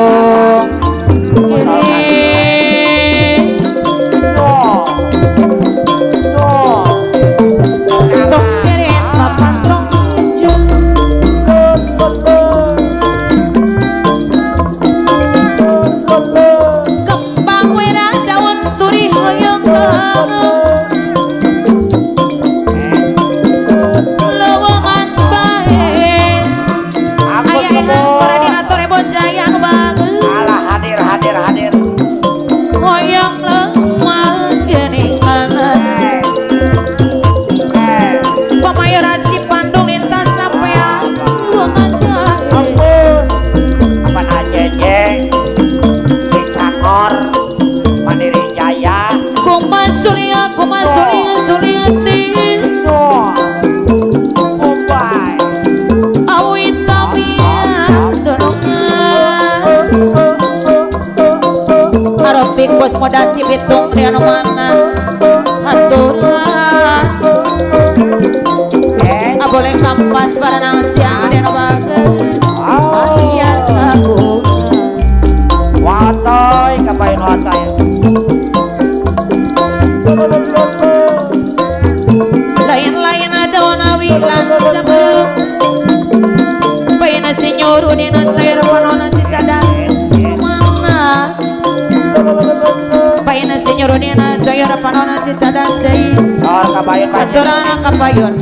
bos modal Cibitung di anu mana haturan boleh kampas barang siang di anu bagus ayah lagu watoy kapain watoy lain-lain ada onawi lancap payana senyoru di nantair panona cicadang mana payana senyoru di nantair panona cicadang day or kapain aturana kapayun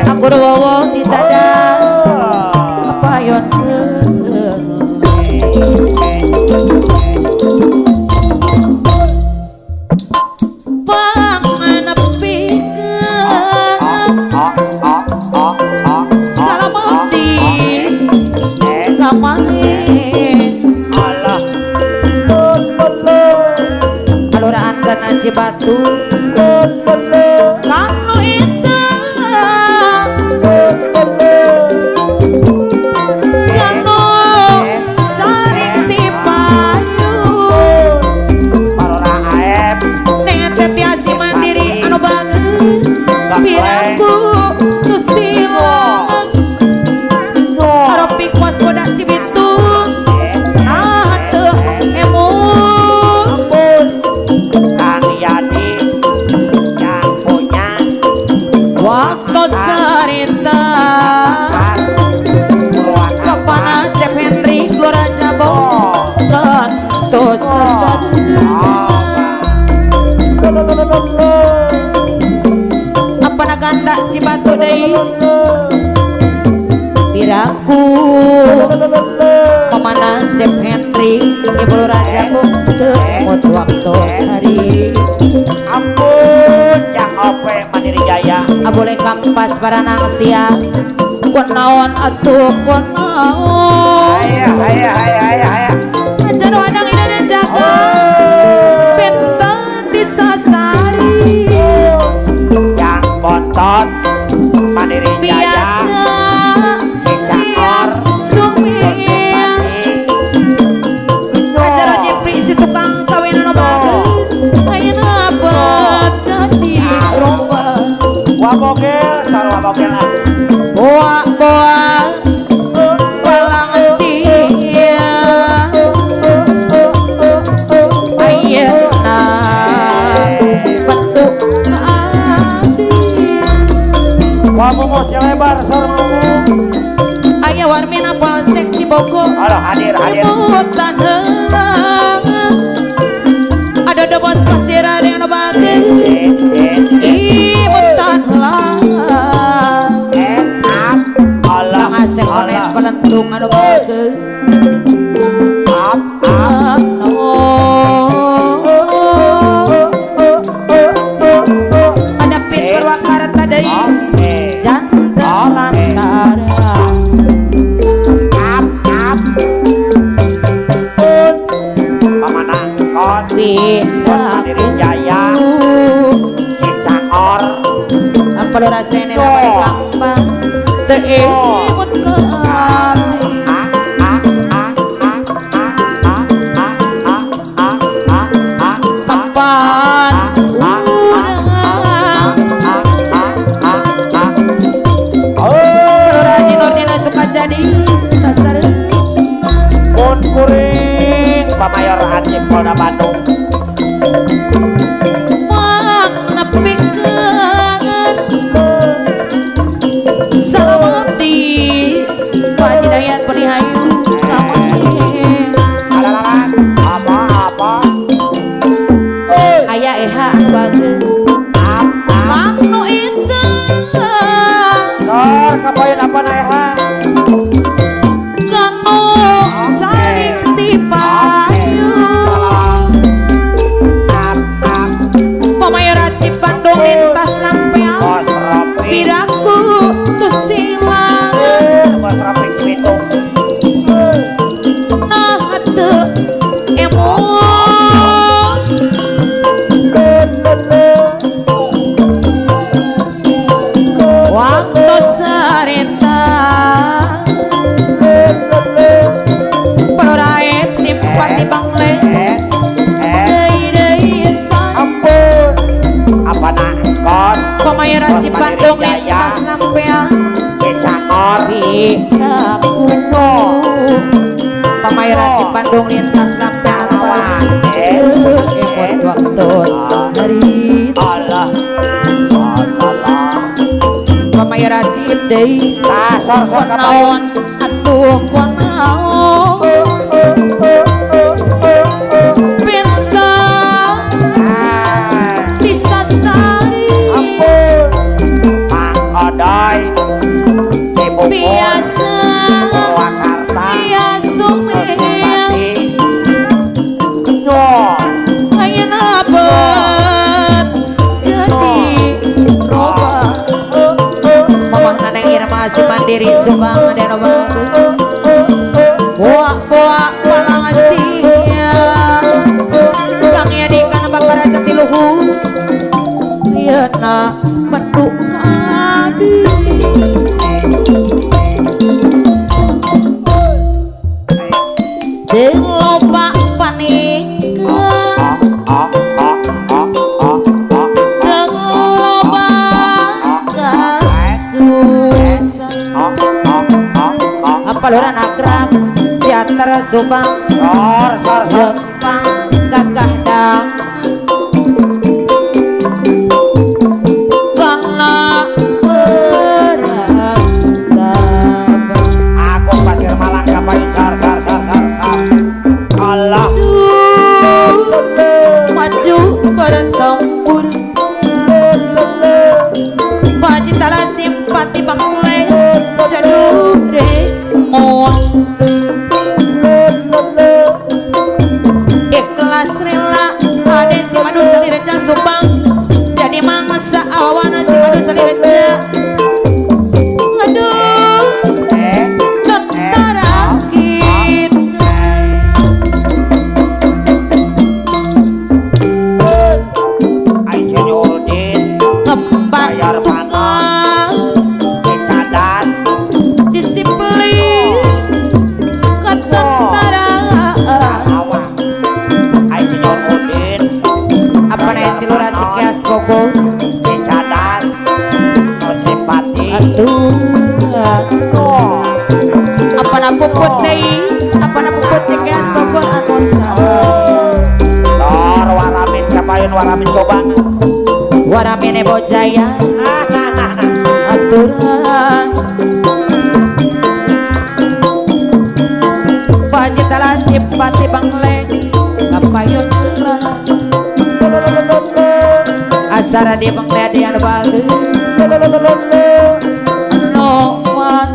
aku wowo cicadang kapayun Cibatu kanu itu kanu saring tipayu parora aep dengan tetiasi mandiri anu banget piraku tusiwang aropik pos bodak Cibitung nah tuh waktu cerita kapan Cep Henry Gelora Jabong tentu sesat apa nak ganda Cibatu deh piraku pemana Cep Henry Gelora Jabong temut waktu hari ampun yang ope Mandiri Jaya boleh kampas para nangsia kunaon atuh kunaon aya jadu adang ina dan jaga pinta tisasari yang bontot Mandiri Jaya biasa sumia acara Jepri si tukang kawin anu bagus ayeuna jadi romba wabogel sarua bogel boa walang setia ayeuna bentuk hati wabogel celebar sarua aya warmina polsek Cibogo halo hadir hutan heula ada bos pasir yang bagus hutan heula Allah ngasih oleh penentung anu bagus ada pin Purwakarta deui teu imut keai papan rajin ordina suka jadi dasar pun kuring pamayor Hansip Polda Bandung mak nepikeun salam abdi Pak Hidayat Penihayu kamari apa aya eha anu bageus mang nu itu Dor kapoin apa naeha kamu saling tipayu pamayor Hansip Bandung lintas sampean bos Ropi piraku tusilang bos Ropi Cibitung nah teu emo waktu sarita peloraep simpati bangle deui ampun apa nah kon pamayor Hansip Bandung lintas sampean Cangor piraku pamayor Hansip Bandung lintas sampean emot waktu hari Allah pamayor Hansip deui sor kapoin kunaon atuh kunaon bintang disasari ampun Mang Odoy Cibuku biasa Purwakarta biasa Simpati Kenyo ayeuna beut jadi roba mamahna Neng Irma si mandiri Subang dan bagus buak palang sia kang yadi kana bakar jati luhur yeuna menduk ngadi teu loba paningkeun teu loba kasusah apalura nagrak teater Subang sor Jepang gagah dang kana berat tabang aku Pasir Malang kapoin sor Allah maju bertempur pacitala simpati bangle jadure mon ikhlas rela ade si madu salireja Subang jadi mangsa awana si madu salireja aduh tentara kita Aisyah Nurdin ngemban tugas Cicadan disiplin ketentaraan Awang Aisyah Nurdin apa nih tiluran cikias koko Cicadan Simpati aduh apa na puput teh apa na puput cikias koko anosa Dor waramin kapoin waramin Cobang waramene bojaya aturan pacitala simpati bangle kapayun asara di bangle di anu bageus no man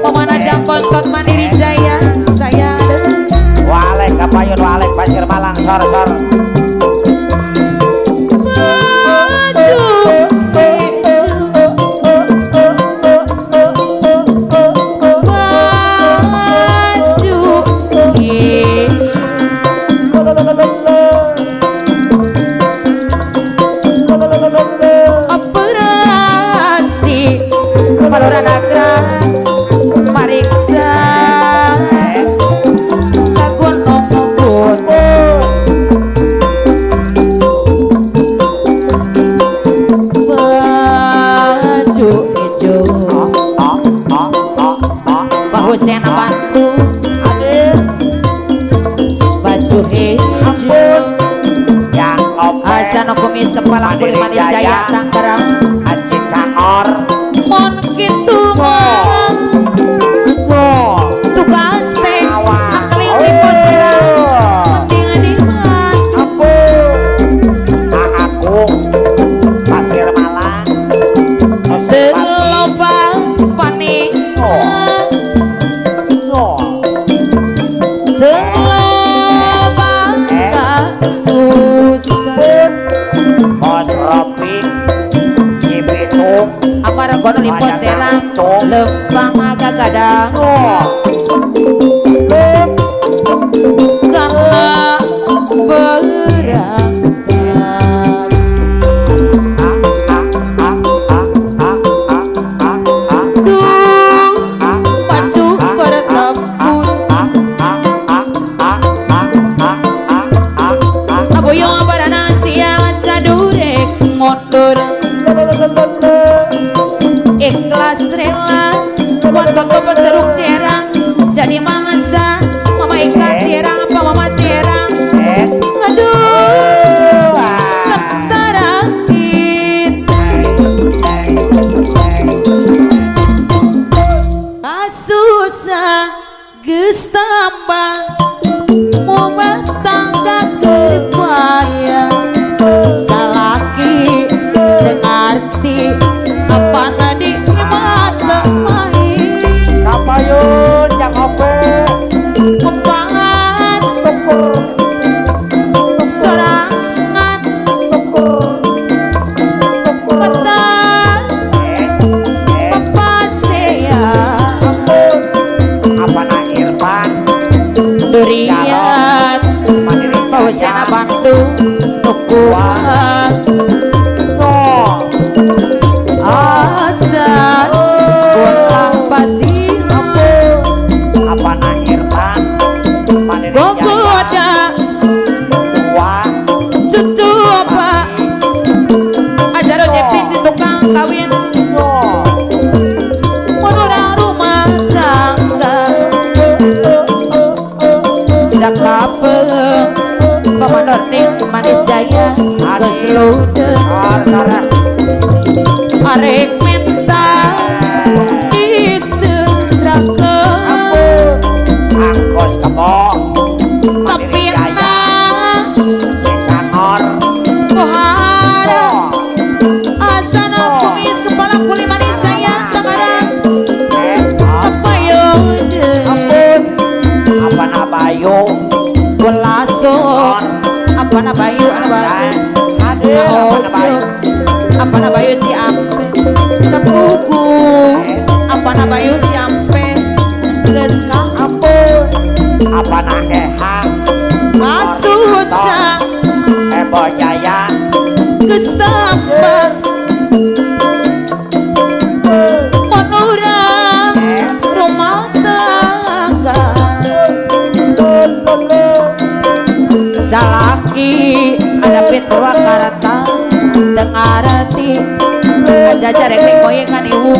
pemana jambon kot mandiri jaya saya walek kapoin walek Pasir Malang sor Manuranagra mariksa ka gunung unggun baju ijo bahu sena bantu baju ijo yang open asana kumis kepala kulit manis jaya Tangerang Haji Cangor mon kitu mah tugas teh akli di posteran mendingan diman aku Pasir Malang selobang panik selobang susah Bos Ropi Cibitung apa regono di posteran lempang agak kadang karena berang baju bertempur aboyong barana siang kadurek mundur ikhlas rela wanton ko peseruk cerang jadi mangsa mama ikat cerang apa mama cerang aduh ketarangin susah geus tambah mau tangga kerpaya salaki dan arti apa nadi mata main Kapayun yang open membangan serangan petang papasea apa na Irfan durian Mandiri pausena Bandung nukuan asal ulang pasti apa na Irfan Mandiri gogoda Tua cucu apa ajar jepi si tukang kawin menurang rumah tangga sakapeng komandor ning manis jaya keslude arek minta isedrake Angkos Kebo tapi na Cangor kohara asana kumis kepala kulit manis saya Tangerang apa yode apa na Bayu golason apa na bayu anu bayu apa na bayu si ampe tepuku apa na bayu si ampe geus kampung apa na Eha asusah Ebo Jaya geus tambah menurang rumah tangga salaki ada Petrua Karata dengar arti aja jarek moyeng kan ibu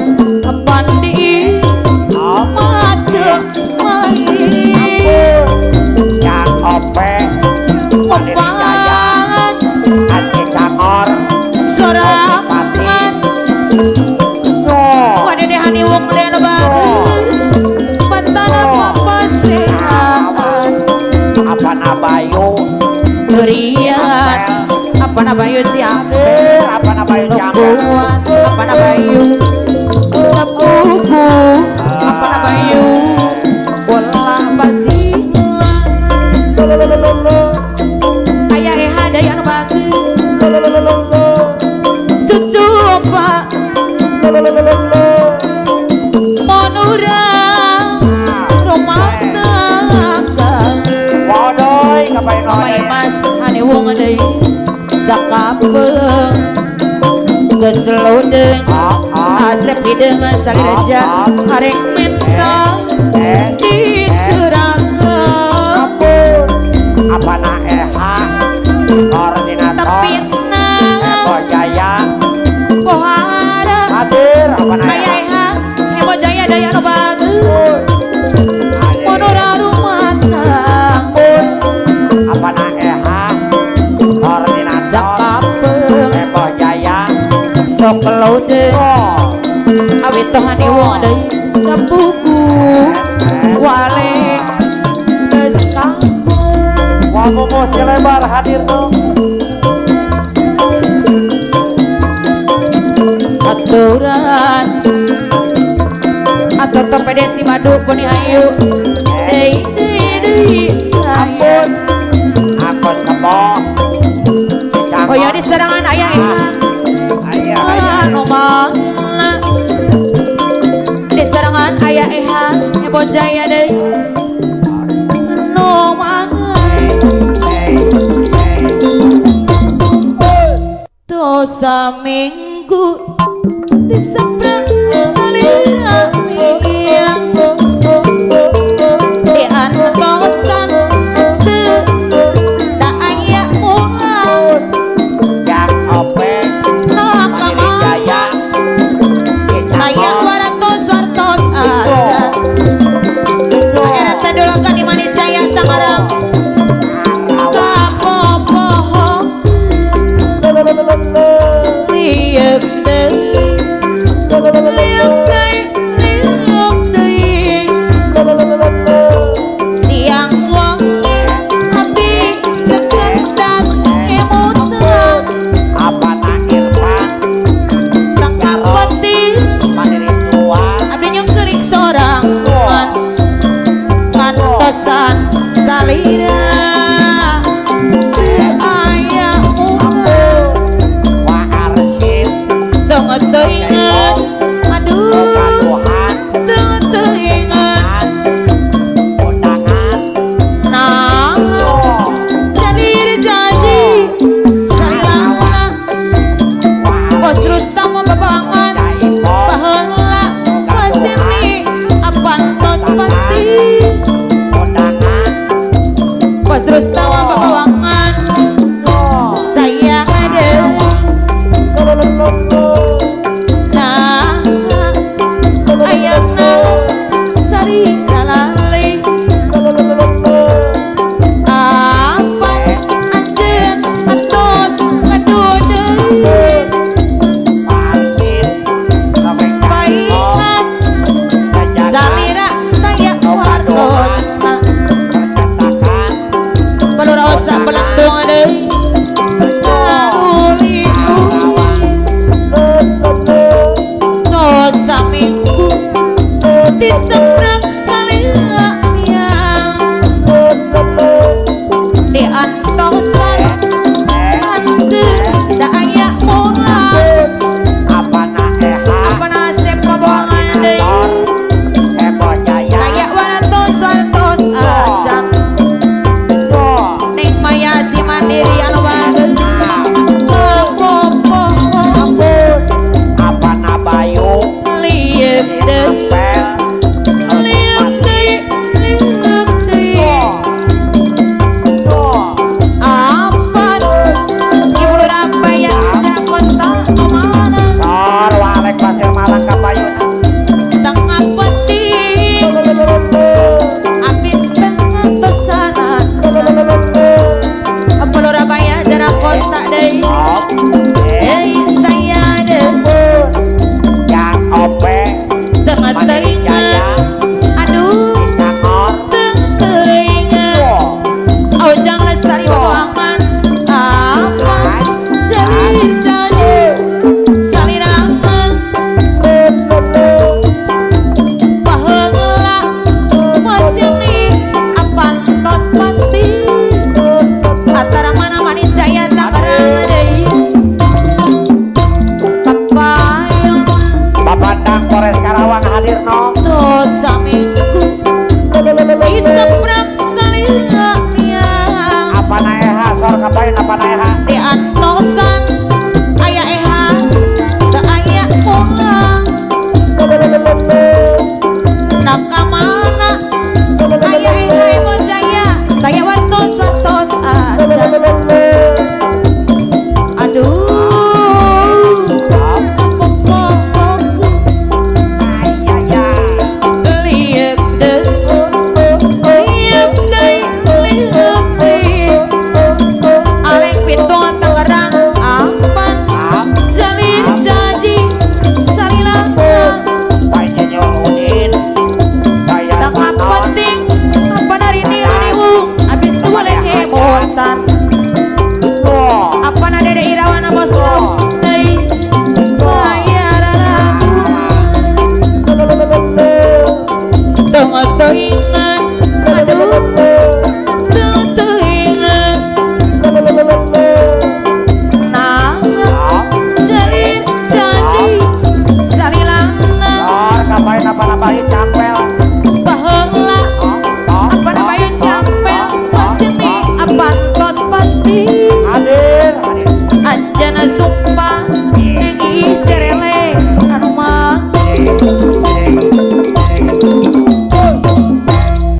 pandi mata main yang ope Mandiri Jaya membangan Haji Cangor sorangan wadedehan iwung dena bager pantana papasehan apa na Bayu durian apa na bayu siampe apa na Bayu Jambu nukuan apa na bayu tepuku apa na bayu ulah basilan aya eha daya anu bager cucu pak monurang rumah tangga Wadoy kapain mama imas ane wong deui sakapeung geus lodeng Asep hideung saliraja arek mental di Suraga apana Eha koordinator Tepitna Eko Jaya Pohara hadir apana Aya Eha Hebo Jaya daya nu bagus Monora rumah tanggung apana Eha koordinator Sakapeung Eko Jaya sok laude awit tohani wong deui kapuku wale geus kampung Wah Momos Cilebar hadir tuh aturan atau topede si madu poni ayu deui ampun aku sebo oh ya di serangan aya anu mana di serangan aya Hebo Jaya deui anu mana dosa minggu di seberang salirang di antosan da aya mual yang openg nakama Jaya aya 200 aja era tadulakan di manis saya tangarang kapopoho liuk deui liuk